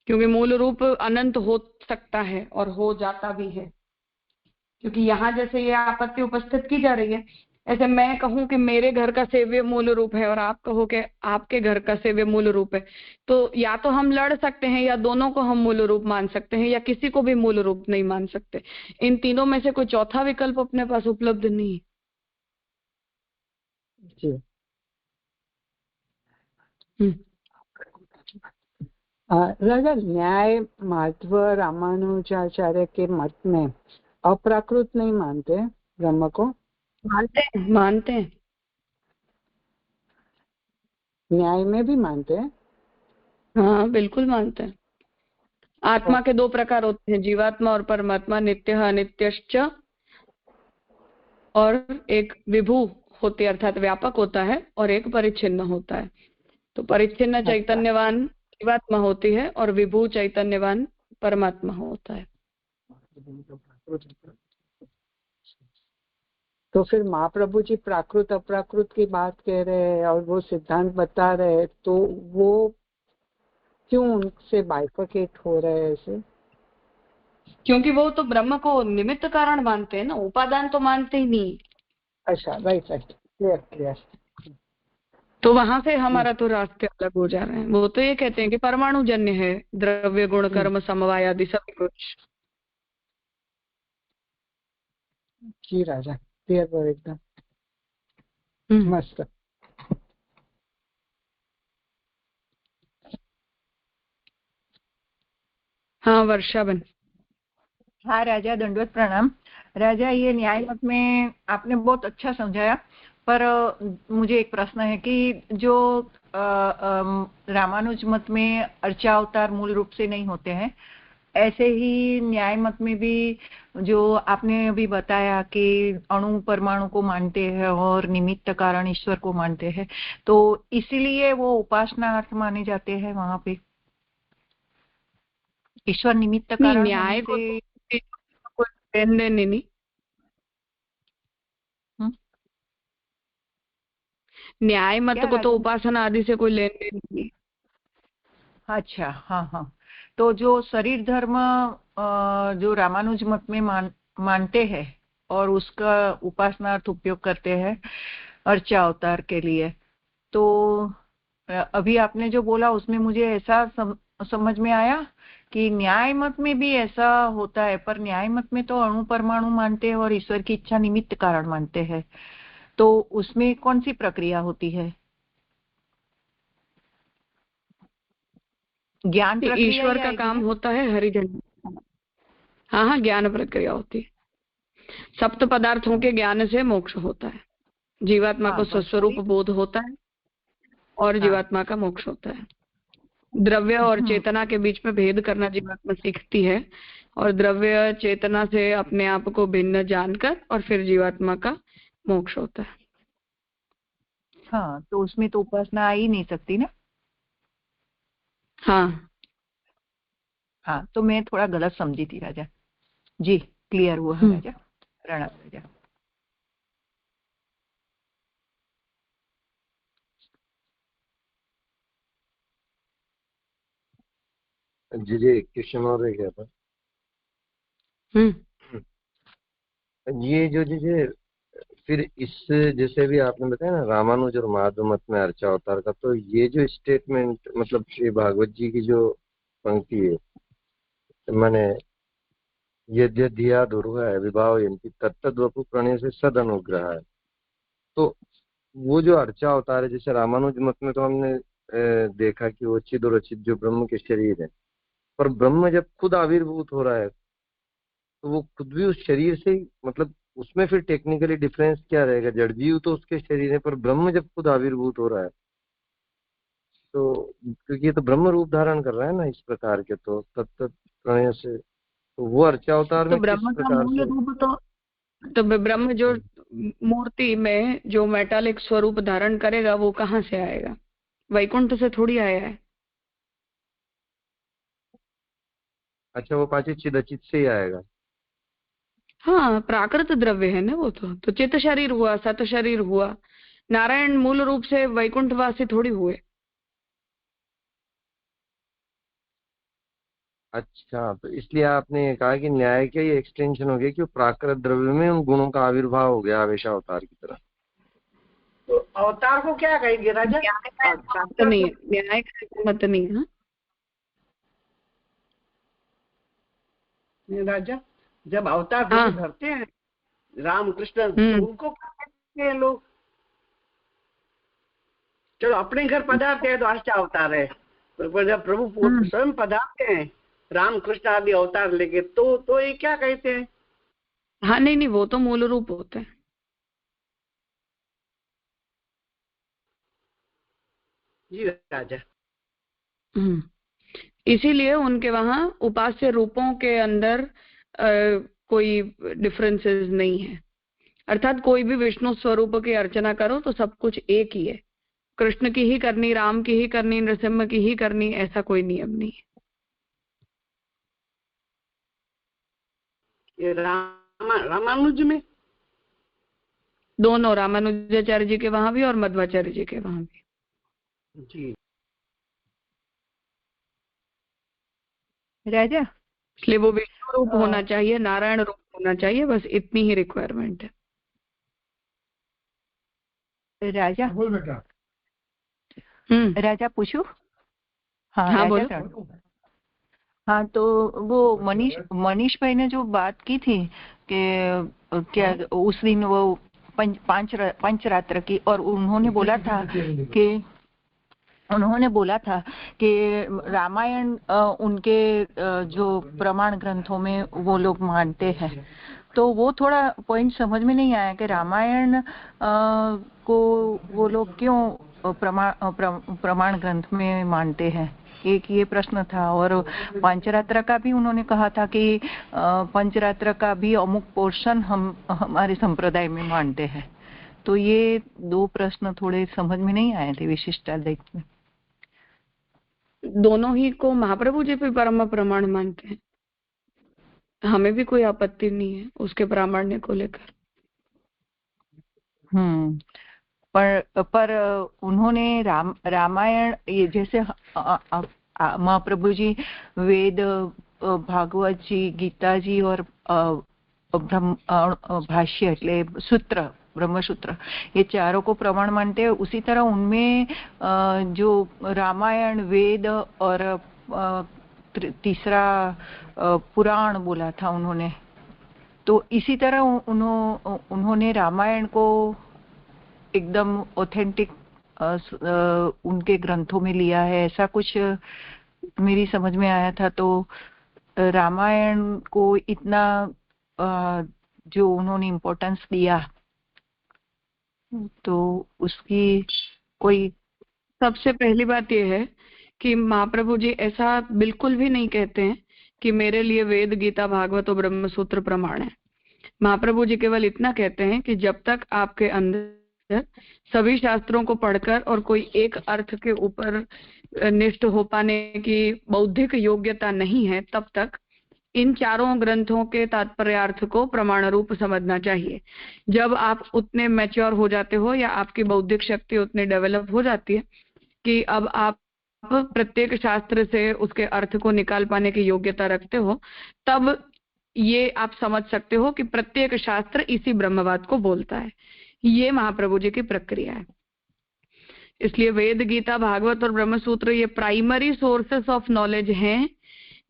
क्योंकि मूल रूप अनंत हो सकता है और हो जाता भी है। क्योंकि यहाँ जैसे ये आपत्ति उपस्थित की जा रही है, ऐसे मैं कहूं कि मेरे घर का सेव्य मूल रूप है और आप कहो कि आपके घर का सेव्य मूल रूप है, तो या तो हम लड़ सकते हैं या दोनों को हम मूल रूप मान सकते हैं या किसी को भी मूल रूप नहीं मान सकते। इन तीनों में से कोई चौथा विकल्प अपने पास उपलब्ध नहीं है। जी। राजा न्याय माधव रामानुजाचार्य के मत में अप्राकृत नहीं मानते ब्रह्म को? मानते हैं। न्याय में भी मानते हैं? हाँ बिल्कुल मानते हैं। आत्मा के दो प्रकार होते हैं, जीवात्मा और परमात्मा, नित्य अनित्यश्च, और एक विभू होती है अर्थात व्यापक होता है, और एक परिच्छिन्न होता है। तो परिच्छिन्न चैतन्यवान जीवात्मा होती है और विभू चैतन्यवान परमात्मा होता है। तो फिर महाप्रभु जी प्राकृत अप्राकृत की बात कह रहे हैं और वो सिद्धांत बता रहे हैं, तो वो क्यों उनसे बाइफरकेट हो रहे हैं ऐसे? क्योंकि वो तो ब्रह्म को निमित्त कारण मानते हैं ना, उपादान तो मानते ही नहीं। अच्छा, राइट, क्लियर। तो वहां से हमारा तो रास्ते अलग हो जा रहे हैं। वो तो ये कहते हैं कि परमाणु जन्य है, द्रव्य गुण कर्म समवाय आदि सब कुछ। जी राजा, क्लियर एकदम मस्त। हाँ वर्षाबन। हाँ राजा, दंडवत प्रणाम। राजा, ये न्याय मत में आपने बहुत अच्छा समझाया, पर मुझे एक प्रश्न है कि जो रामानुज मत में अर्चा अवतार मूल रूप से नहीं होते हैं, ऐसे ही न्याय मत में भी जो आपने अभी बताया कि अणु परमाणु को मानते हैं और निमित्त कारण ईश्वर को मानते हैं, तो इसीलिए वो उपासना अर्थ माने जाते हैं वहां पे। ईश्वर निमित्त कारण न्याय को लेन देन नहीं, न्याय मत को तो उपासना आदि से कोई लेन देन नहीं। अच्छा, हाँ। तो जो शरीर धर्म जो रामानुज मत में मानते हैं और उसका उपासनार्थ उपयोग करते हैं अर्चा अवतार के लिए, तो अभी आपने जो बोला उसमें मुझे ऐसा समझ में आया कि न्याय मत में भी ऐसा होता है, पर न्याय मत में तो अणु परमाणु मानते हैं और ईश्वर की इच्छा निमित्त कारण मानते हैं, तो उसमें कौन सी प्रक्रिया होती है? ज्ञान प्रक्रिया? ईश्वर का काम होता है हरिजन। हाँ, ज्ञान प्रक्रिया होती है। सप्त पदार्थों के ज्ञान से मोक्ष होता है। जीवात्मा को स्वस्वरूप बोध होता है और जीवात्मा का मोक्ष होता है। द्रव्य और चेतना के बीच में भेद करना जीवात्मा सीखती है, और द्रव्य चेतना से अपने आप को भिन्न जानकर और फिर जीवात्मा का मोक्ष होता है। हाँ, तो उसमें तो उपासना आ ही नहीं सकती ना। हाँ, तो मैं थोड़ा गलत समझी थी राजा जी। क्लियर हुआ है राजा, प्रणाम राजा। जी क्वेश्चन और है क्या था? ये जो फिर इस जैसे भी आपने बताया ना रामानुज और माधव मत में अर्चा अवतार का, तो ये जो स्टेटमेंट मतलब श्री भागवत जी की जो पंक्ति है माने यद्यधिया दुर्गा है विभाव यंती तत्तद्वपु प्रणय से सद अनुग्रह है। तो वो जो अर्चा अवतार है, जैसे रामानुज मत में तो हमने देखा कि वो चिद और अचित जो ब्रह्म के शरीर है, पर ब्रह्म जब खुद आविर्भूत हो रहा है तो वो खुद भी उस शरीर से ही, मतलब उसमें फिर टेक्निकली डिफरेंस क्या रहेगा? जड़ जीव तो उसके शरीर है, पर ब्रह्म जब खुद आविर्भूत हो रहा है तो, क्योंकि ये तो ब्रह्म रूप धारण कर रहा है ना इस प्रकार के, तो तत्त प्रणय से, तो वो अर्चा अवतार तो में किस ब्रह्म का प्रकार मूल से? रूप तो ब्रह्म जो मूर्ति में जो मेटालिक स्वरूप धारण करेगा वो कहाँ से आएगा? वैकुंठ से थोड़ी आया है। अच्छा, वो पाची चिदचित से ही आएगा। हाँ, प्राकृत द्रव्य है ना वो तो चित्त शरीर हुआ, सत शरीर हुआ। नारायण मूल रूप से वैकुंठवासी थोड़ी हुए। अच्छा, तो इसलिए आपने कहा कि न्याय का ये एक्सटेंशन हो गया कि प्राकृत द्रव्य में उन गुणों का आविर्भाव हो गया आवेशा अवतार की तरह। तो अवतार को क्या कहेंगे राजा? तो नहीं है, न्याय का मत नहीं है। राजा जब अवतार धरते हैं राम कृष्ण, तो उनको क्या कहते हैं लोग? चलो अपने घर पधारते हैं तो अर्चा अवतार है, पर जब प्रभु स्वयं पधारते हैं राम कृष्ण आदि अवतार लेके, तो ये क्या कहते हैं? हाँ नहीं, वो तो मूल रूप होता है। जी राजा। इसीलिए उनके वहां उपास्य रूपों के अंदर कोई डिफरेंसेस नहीं है। अर्थात कोई भी विष्णु स्वरूप की अर्चना करो तो सब कुछ एक ही है। कृष्ण की ही करनी, राम की ही करनी, नृसिंह की ही करनी, ऐसा कोई नियम नहीं है। ये रामानुज में दोनों, रामानुजाचार्य जी के वहां भी और मध्वाचार्य जी के वहां भी। जी राजा, इसलिए वो विष्णु रूप होना चाहिए, नारायण रूप होना चाहिए, बस इतनी ही रिक्वायरमेंट है। राजा बोल बेटा। राजा पूछू? हाँ, हाँ राजा बोलो। हाँ, तो वो मनीष भाई ने जो बात की थी कि क्या उस दिन वो पंचरात्र की, और उन्होंने बोला था कि रामायण उनके जो प्रमाण ग्रंथों में वो लोग मानते हैं। तो वो थोड़ा पॉइंट समझ में नहीं आया कि रामायण को वो लोग क्यों प्रमाण ग्रंथ में मानते हैं। एक ये प्रश्न था। और पंचरात्र का भी उन्होंने कहा था कि पंचरात्र का भी अमुक पोर्शन हम हमारे संप्रदाय में मानते हैं। तो ये दो प्रश्न थोड़े समझ में नहीं आए थे विशिष्टाद्वैत में। दोनों ही को महाप्रभु जी भी परम प्रमाण मानते हैं, हमें भी कोई आपत्ति नहीं है उसके प्रामाण्य को लेकर। पर उन्होंने रामायण, ये जैसे महाप्रभु जी वेद, भागवत जी, गीता जी और भाष्य એટલે सूत्र, ब्रह्मसूत्र, ये चारों को प्रमाण मानते हैं। उसी तरह उनमें जो रामायण, वेद और तीसरा पुराण बोला था उन्होंने, तो इसी तरह उन्होंने रामायण को एकदम ऑथेंटिक उनके ग्रंथों में लिया है, ऐसा कुछ मेरी समझ में आया था। तो रामायण को इतना जो उन्होंने इम्पोर्टेंस दिया, तो उसकी कोई, सबसे पहली बात यह है कि महाप्रभु जी ऐसा बिल्कुल भी नहीं कहते हैं कि मेरे लिए वेद, गीता, भागवत और ब्रह्मसूत्र प्रमाण है। महाप्रभु जी केवल इतना कहते हैं कि जब तक आपके अंदर सभी शास्त्रों को पढ़कर और कोई एक अर्थ के ऊपर निष्ठ हो पाने की बौद्धिक योग्यता नहीं है, तब तक इन चारों ग्रंथों के तात्पर्यार्थ को प्रमाण रूप समझना चाहिए। जब आप उतने मैच्योर हो जाते हो या आपकी बौद्धिक शक्ति उतनी डेवलप हो जाती है कि अब आप प्रत्येक शास्त्र से उसके अर्थ को निकाल पाने की योग्यता रखते हो, तब ये आप समझ सकते हो कि प्रत्येक शास्त्र इसी ब्रह्मवाद को बोलता है। ये महाप्रभु जी की प्रक्रिया है। इसलिए वेद, गीता, भागवत और ब्रह्मसूत्र ये प्राइमरी सोर्सेस ऑफ नॉलेज हैं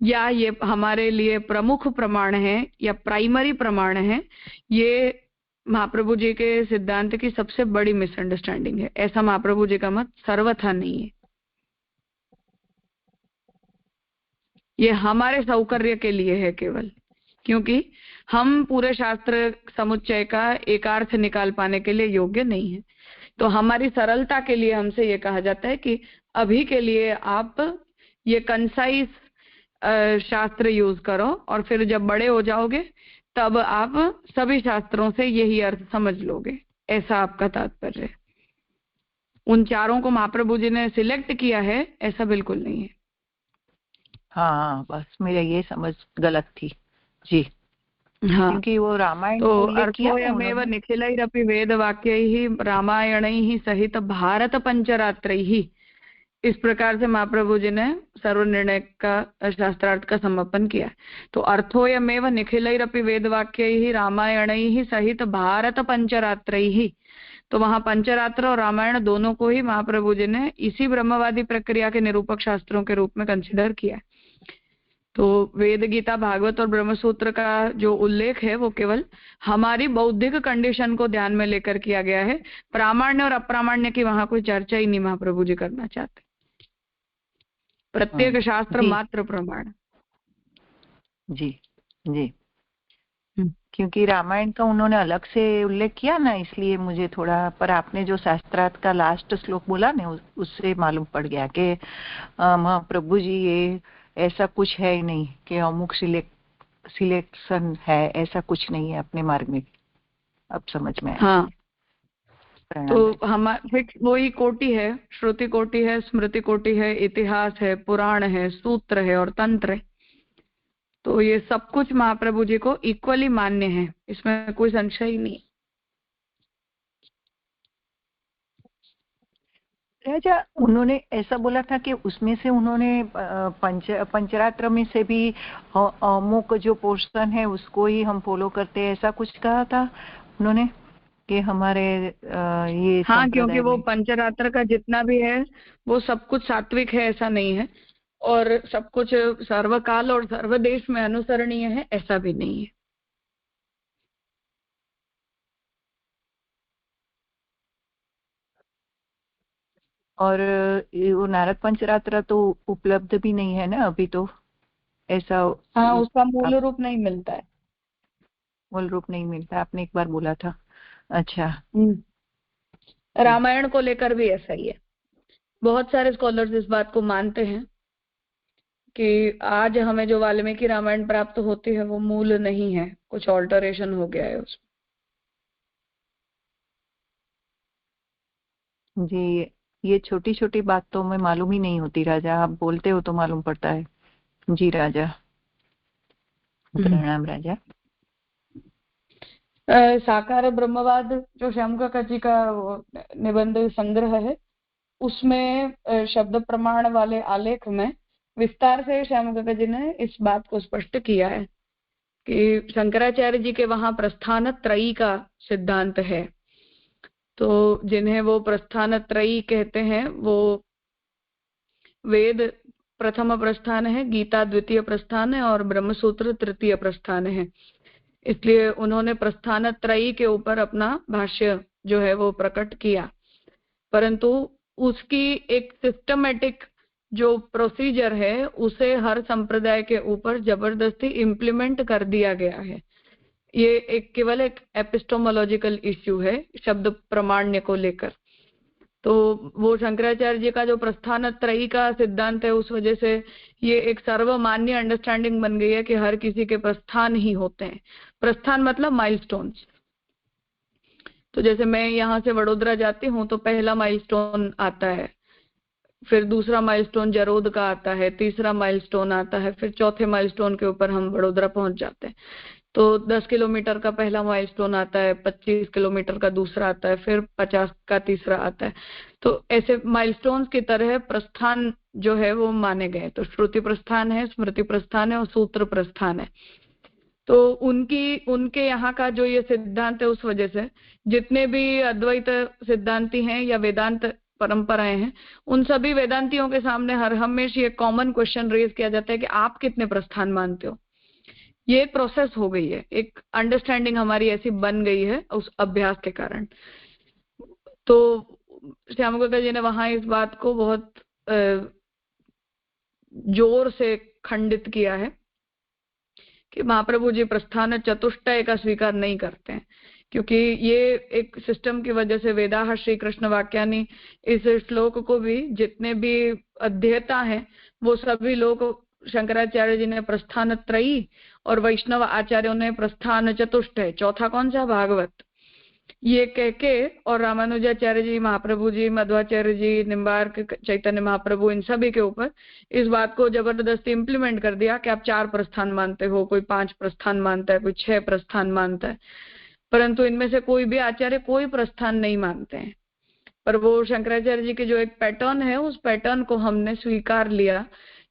या ये हमारे लिए प्रमुख प्रमाण है या प्राइमरी प्रमाण है, ये महाप्रभु जी के सिद्धांत की सबसे बड़ी मिसअंडरस्टैंडिंग है। ऐसा महाप्रभु जी का मत सर्वथा नहीं है। ये हमारे सौकर्य के लिए है केवल, क्योंकि हम पूरे शास्त्र समुच्चय का एकार्थ निकाल पाने के लिए योग्य नहीं है। तो हमारी सरलता के लिए हमसे ये कहा जाता है कि अभी के लिए आप ये कंसाइज शास्त्र यूज करो, और फिर जब बड़े हो जाओगे तब आप सभी शास्त्रों से यही अर्थ समझ लोगे। ऐसा आपका तात्पर्य है। उन चारों को महाप्रभु जी ने सिलेक्ट किया है, ऐसा बिल्कुल नहीं है। हाँ, बस मेरा ये समझ गलत थी जी। हाँ, क्योंकि वो रामायण तो को उल्लेख किया है अर्थोयमेव उन्होंने। निखिलैरपि वेदवाक्यैः रामायणैः सहित भारत पंचरात्रैः, इस प्रकार से महाप्रभु जी ने सर्वनिर्णय का शास्त्रार्थ का समापन किया। तो अर्थोयमेव निखिलैरपि वेदवाक्यैः रामायणैः सहित भारत पंचरात्रैः, तो वहां पंचरात्र और रामायण दोनों को ही महाप्रभु जी ने इसी ब्रह्मवादी प्रक्रिया के निरूपक शास्त्रों के रूप में कंसिडर किया। तो वेद, गीता, भागवत और ब्रह्मसूत्र का जो उल्लेख है वो केवल हमारी बौद्धिक कंडीशन को ध्यान में लेकर किया गया है। प्रामाण्य और अप्रामाण्य की वहां कोई चर्चा ही नहीं महाप्रभु जी करना चाहते। प्रत्येक शास्त्र मात्र प्रमाण। जी जी, क्योंकि रामायण का उन्होंने अलग से उल्लेख किया ना, इसलिए मुझे थोड़ा, पर आपने जो शास्त्रार्थ का लास्ट श्लोक बोला ना, उससे मालूम पड़ गया कि महाप्रभु जी ये ऐसा कुछ है ही नहीं कि अमुक सिलेक्शन है, ऐसा कुछ नहीं है अपने मार्ग में। अब समझ में आया। हाँ, तो हमारे वही कोटि है, श्रुति कोटि है, स्मृति कोटि है, इतिहास है, पुराण है, सूत्र है और तंत्र है। तो ये सब कुछ महाप्रभु जी को इक्वली मान्य है, इसमें कोई संशय ही नहीं। राजा, उन्होंने ऐसा बोला था कि उसमें से उन्होंने पंचरात्र में से भी अमुक जो पोर्शन है उसको ही हम फॉलो करते हैं, ऐसा कुछ कहा था उन्होंने कि हमारे ये। हाँ, क्योंकि वो पंचरात्र का जितना भी है वो सब कुछ सात्विक है, ऐसा नहीं है, और सब कुछ सर्वकाल और सर्वदेश में अनुसरणीय है, ऐसा भी नहीं है। और वो नारद पंचरात्र तो उपलब्ध भी नहीं है ना अभी तो, ऐसा। हाँ, उसका मूल रूप नहीं मिलता है। मूल रूप नहीं मिलता, आपने एक बार बोला था। अच्छा। रामायण को लेकर भी ऐसा ही है। बहुत सारे स्कॉलर्स इस बात को मानते हैं कि आज हमें जो वाल्मीकि रामायण प्राप्त होती है वो मूल नहीं है, कुछ ऑल्टरेशन हो गया है उसमें। जी, ये छोटी छोटी बात तो हमें मालूम ही नहीं होती राजा, आप बोलते हो तो मालूम पड़ता है। जी राजा, प्रणाम राजा। साकार ब्रह्मवाद जो श्यामकाका जी का निबंध संग्रह है, उसमें शब्द प्रमाण वाले आलेख में विस्तार से श्यामकाका जी ने इस बात को स्पष्ट किया है कि शंकराचार्य जी के वहां प्रस्थान त्रयी का सिद्धांत है। तो जिन्हें वो प्रस्थान त्रयी कहते हैं, वो वेद प्रथम प्रस्थान है, गीता द्वितीय प्रस्थान है और ब्रह्मसूत्र तृतीय प्रस्थान है। इसलिए उन्होंने प्रस्थान त्रयी के ऊपर अपना भाष्य जो है वो प्रकट किया, परंतु उसकी एक सिस्टमेटिक जो प्रोसीजर है उसे हर संप्रदाय के ऊपर जबरदस्ती इम्प्लीमेंट कर दिया गया है। ये एक केवल एक एपिस्टोमोलॉजिकल इश्यू है शब्द प्रमाण्य को लेकर। तो वो शंकराचार्य जी का जो प्रस्थान त्रयी का सिद्धांत है, उस वजह से ये एक सर्वमान्य अंडरस्टैंडिंग बन गई है कि हर किसी के प्रस्थान ही होते हैं। प्रस्थान मतलब माइलस्टोन्स। तो जैसे मैं यहाँ से वडोदरा जाती हूँ तो पहला माइलस्टोन आता है, फिर दूसरा माइलस्टोन जरोद का आता है, तीसरा माइलस्टोन आता है, फिर चौथे माइलस्टोन के ऊपर हम वडोदरा पहुंच जाते हैं। तो 10 किलोमीटर का पहला माइलस्टोन आता है, 25 किलोमीटर का दूसरा आता है, फिर 50 का तीसरा आता है। तो ऐसे माइलस्टोन्स की तरह प्रस्थान जो है वो माने गए। तो श्रुति प्रस्थान है, स्मृति प्रस्थान है और सूत्र प्रस्थान है। तो उनके यहाँ का जो ये सिद्धांत है, उस वजह से जितने भी अद्वैत सिद्धांती हैं या वेदांत परंपराएं हैं, उन सभी वेदांतियों के सामने हर हमेशा ये कॉमन क्वेश्चन रेज किया जाता है कि आप कितने प्रस्थान मानते हो। ये एक प्रोसेस हो गई है, एक अंडरस्टैंडिंग हमारी ऐसी बन गई है उस अभ्यास के कारण। तो श्यामगोपाल जी ने वहां इस बात को बहुत जोर से खंडित किया है कि महाप्रभु जी प्रस्थान चतुष्टय का स्वीकार नहीं करते हैं, क्योंकि ये एक सिस्टम की वजह से वेदाह श्री कृष्ण वाक्यानि इस श्लोक को भी जितने भी अध्येता हैं वो सभी लोग, शंकराचार्य जी ने प्रस्थान त्रयी और वैष्णव आचार्यों ने प्रस्थान चतुष्टय, चौथा कौन सा, भागवत, ये कह के, और रामानुजाचार्य जी, महाप्रभु जी, मध्वाचार्य जी, निम्बार्क, चैतन्य महाप्रभु, इन सभी के ऊपर इस बात को जबरदस्ती इंप्लीमेंट कर दिया कि आप 4 प्रस्थान मानते हो, कोई 5 प्रस्थान मानता है, कोई 6 प्रस्थान मानता है, परंतु इनमें से कोई भी आचार्य कोई प्रस्थान नहीं मानते हैं। पर वो शंकराचार्य जी के जो एक पैटर्न है, उस पैटर्न को हमने स्वीकार लिया,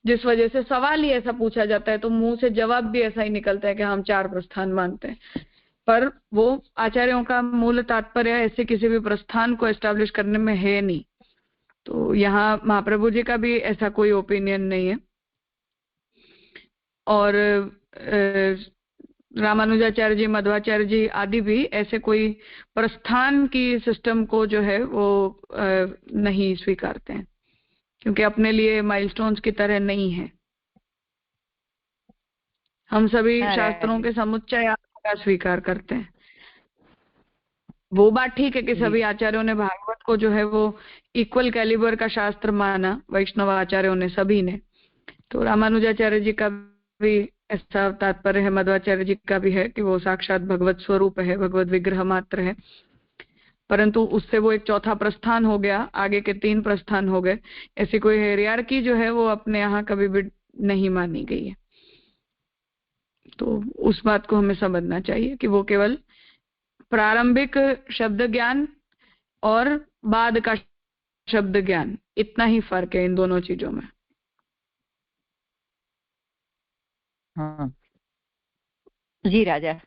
जिस वजह से सवाल ही ऐसा पूछा जाता है तो मुंह से जवाब भी ऐसा ही निकलता है कि हम 4 प्रस्थान मानते हैं। पर वो आचार्यों का मूल तात्पर्य ऐसे किसी भी प्रस्थान को एस्टैब्लिश करने में है नहीं। तो यहाँ महाप्रभु जी का भी ऐसा कोई ओपिनियन नहीं है, और रामानुजाचार्य जी, मध्वाचार्य जी आदि भी ऐसे कोई प्रस्थान की सिस्टम को जो है वो नहीं स्वीकारते हैं, क्योंकि अपने लिए माइलस्टोन्स की तरह नहीं है। हम सभी शास्त्रों के समुच्चय का स्वीकार करते हैं। वो बात ठीक है कि सभी आचार्यों ने भागवत को जो है वो इक्वल कैलिबर का शास्त्र माना, वैष्णव आचार्यों ने, सभी ने। तो रामानुजाचार्य जी का भी ऐसा तात्पर्य है, मध्वाचार्य जी का भी है कि वो साक्षात भगवत स्वरूप है, भगवत विग्रह मात्र है, परंतु उससे वो एक चौथा प्रस्थान हो गया, आगे के 3 प्रस्थान हो गए। ऐसी कोई हेरियार्की जो है वो अपने यहाँ कभी भी नहीं मानी गई है। तो उस बात को हमें समझना चाहिए कि वो केवल प्रारंभिक शब्द ज्ञान और बाद का शब्द ज्ञान, इतना ही फर्क है इन दोनों चीजों में। हाँ जी राजा।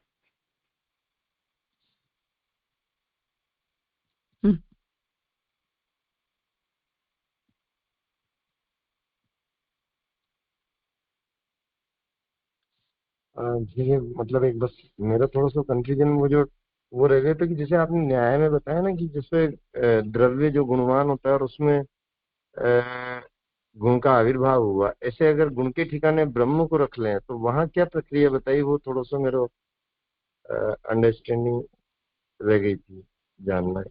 जी, मतलब एक बस मेरा थोड़ा सा कंफ्यूजन वो रह गए थे कि जैसे आपने न्याय में बताया ना कि जैसे द्रव्य जो गुणवान होता है और उसमें गुण का आविर्भाव हुआ, ऐसे अगर गुण के ठिकाने ब्रह्म को रख लें तो वहां क्या प्रक्रिया बताई, वो थोड़ा सा मेरा अंडरस्टैंडिंग रह गई थी जानना।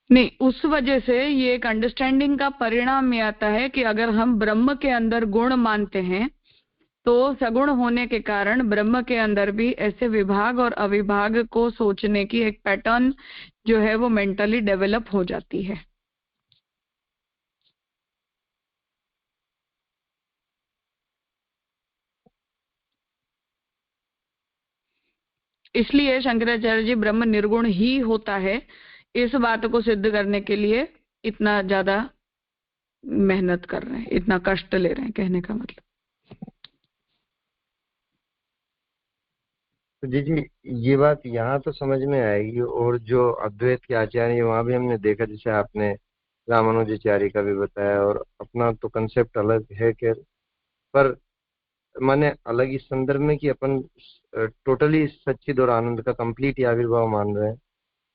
नहीं, उस वजह से ये एक अंडरस्टैंडिंग का परिणाम ये आता है कि अगर हम ब्रह्म के अंदर गुण मानते हैं तो सगुण होने के कारण ब्रह्म के अंदर भी ऐसे विभाग और अविभाग को सोचने की एक पैटर्न जो है वो मेंटली डेवलप हो जाती है। इसलिए शंकराचार्य जी ब्रह्म निर्गुण ही होता है, इस बात को सिद्ध करने के लिए इतना ज्यादा मेहनत कर रहे हैं, इतना कष्ट ले रहे हैं, कहने का मतलब। तो जी ये बात यहाँ तो समझ में आएगी, और जो अद्वैत के आचार्य वहां भी हमने देखा, जैसे आपने रामानुजाचार्य का भी बताया, और अपना तो कंसेप्ट अलग है कि, पर माने अलग इस संदर्भ में कि अपन टोटली सच्चिद और आनंद का कंप्लीट आविर्भाव मान रहे हैं,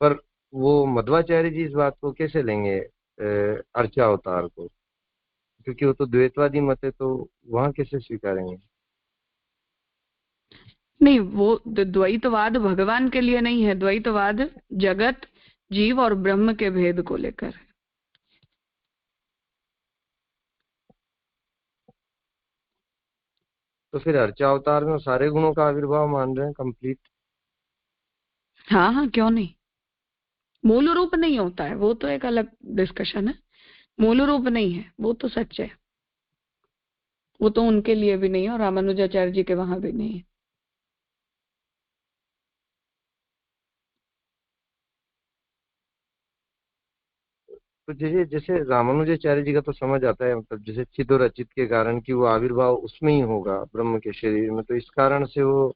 पर वो मध्वाचार्य जी इस बात को कैसे लेंगे अर्चा अवतार को, क्योंकि वो तो द्वैतवादी मत है, तो वहां कैसे स्वीकारेंगे? नहीं, वो द्वैतवाद भगवान के लिए नहीं है, द्वैतवाद जगत, जीव और ब्रह्म के भेद को लेकर है। तो फिर अर्चा अवतार में सारे गुणों का आविर्भाव मान रहे हैं कंप्लीट? हाँ हाँ, क्यों नहीं। मूल रूप नहीं होता है, वो तो एक अलग डिस्कशन है। मूल रूप नहीं है, वो तो सच है, वो तो उनके लिए भी नहीं है और रामानुजाचार्य जी के वहां भी नहीं है। तो जैसे जैसे रामानुजाचार्य जी का तो समझ आता है, मतलब जैसे चित और अचित के कारण कि वो आविर्भाव उसमें ही होगा ब्रह्म के शरीर में, तो इस कारण से वो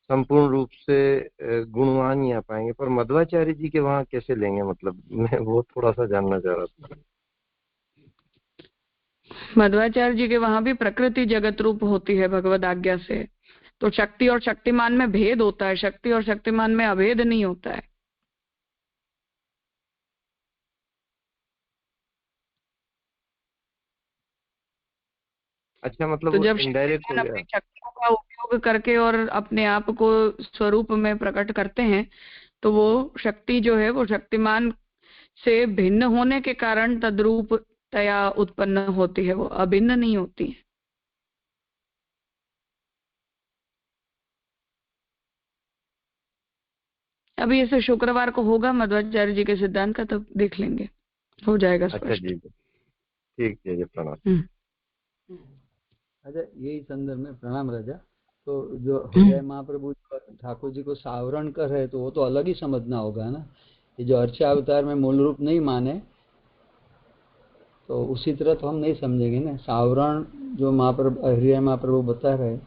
संपूर्ण रूप से गुणवान ही आ पाएंगे, पर मध्वाचार्य जी के वहाँ कैसे लेंगे, मतलब मैं वो थोड़ा सा जानना चाह रहा था। मध्वाचार्य जी के वहां भी प्रकृति जगत रूप होती है भगवद आज्ञा से, तो शक्ति और शक्तिमान में भेद होता है, शक्ति और शक्तिमान में अभेद नहीं होता है। अच्छा, मतलब तो वो जब इनडायरेक्ट हो शक्तिमान गया। अपनी शक्तियों का उपयोग करके और अपने आप को स्वरूप में प्रकट करते हैं, तो वो शक्ति जो है वो शक्तिमान से भिन्न होने के कारण तद्रूपतया उत्पन्न होती है, वो अभिन्न नहीं होती है। अभी ऐसे शुक्रवार को होगा मध्वाचार्य जी के सिद्धांत का, तब देख लेंगे, हो जाएगा अच्छा स्पष्ट। जी, ठीक है जी, प्रणाम। अच्छा, यही संदर्भ में प्रणाम राजा। तो जो हृदय महाप्रभु ठाकुर जी को सावरण कर रहे, तो वो तो अलग ही समझना होगा ना। ये जो अर्चावतार में मूल रूप नहीं माने, तो उसी तरह तो हम नहीं समझेंगे ना। सावरण जो महाप्रभु हृदय महाप्रभु बता रहे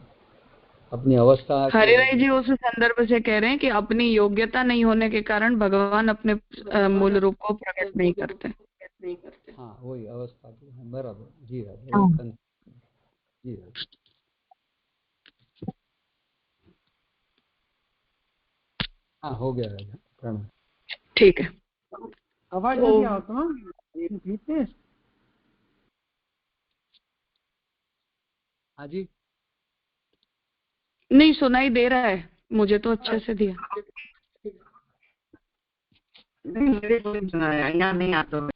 अपनी अवस्था, हरिराय जी उस संदर्भ से कह रहे हैं कि अपनी योग्यता नहीं होने के कारण भगवान अपने मूल रूप को प्रकट नहीं करते। हाँ, वही अवस्था बराबर जी राजा। जी राजा, हाँ हो गया राजा, प्रणाम। ठीक है। आवाज नहीं आता ना। हाँ जी, नहीं सुनाई दे रहा है मुझे तो अच्छे से दिया। नहीं, मेरे को नहीं सुनाया, यहाँ नहीं आता।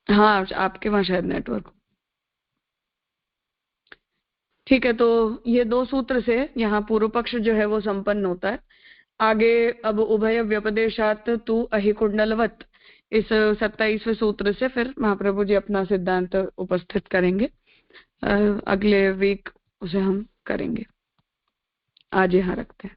हाँ आपके वहां शायद नेटवर्क। ठीक है, तो ये दो सूत्र से यहाँ पूर्व पक्ष जो है वो संपन्न होता है। आगे अब उभय व्यपदेशात तू अहि कुंडलवत, इस 27वें सूत्र से फिर महाप्रभु जी अपना सिद्धांत उपस्थित करेंगे। अगले वीक उसे हम करेंगे। आज यहाँ रखते हैं।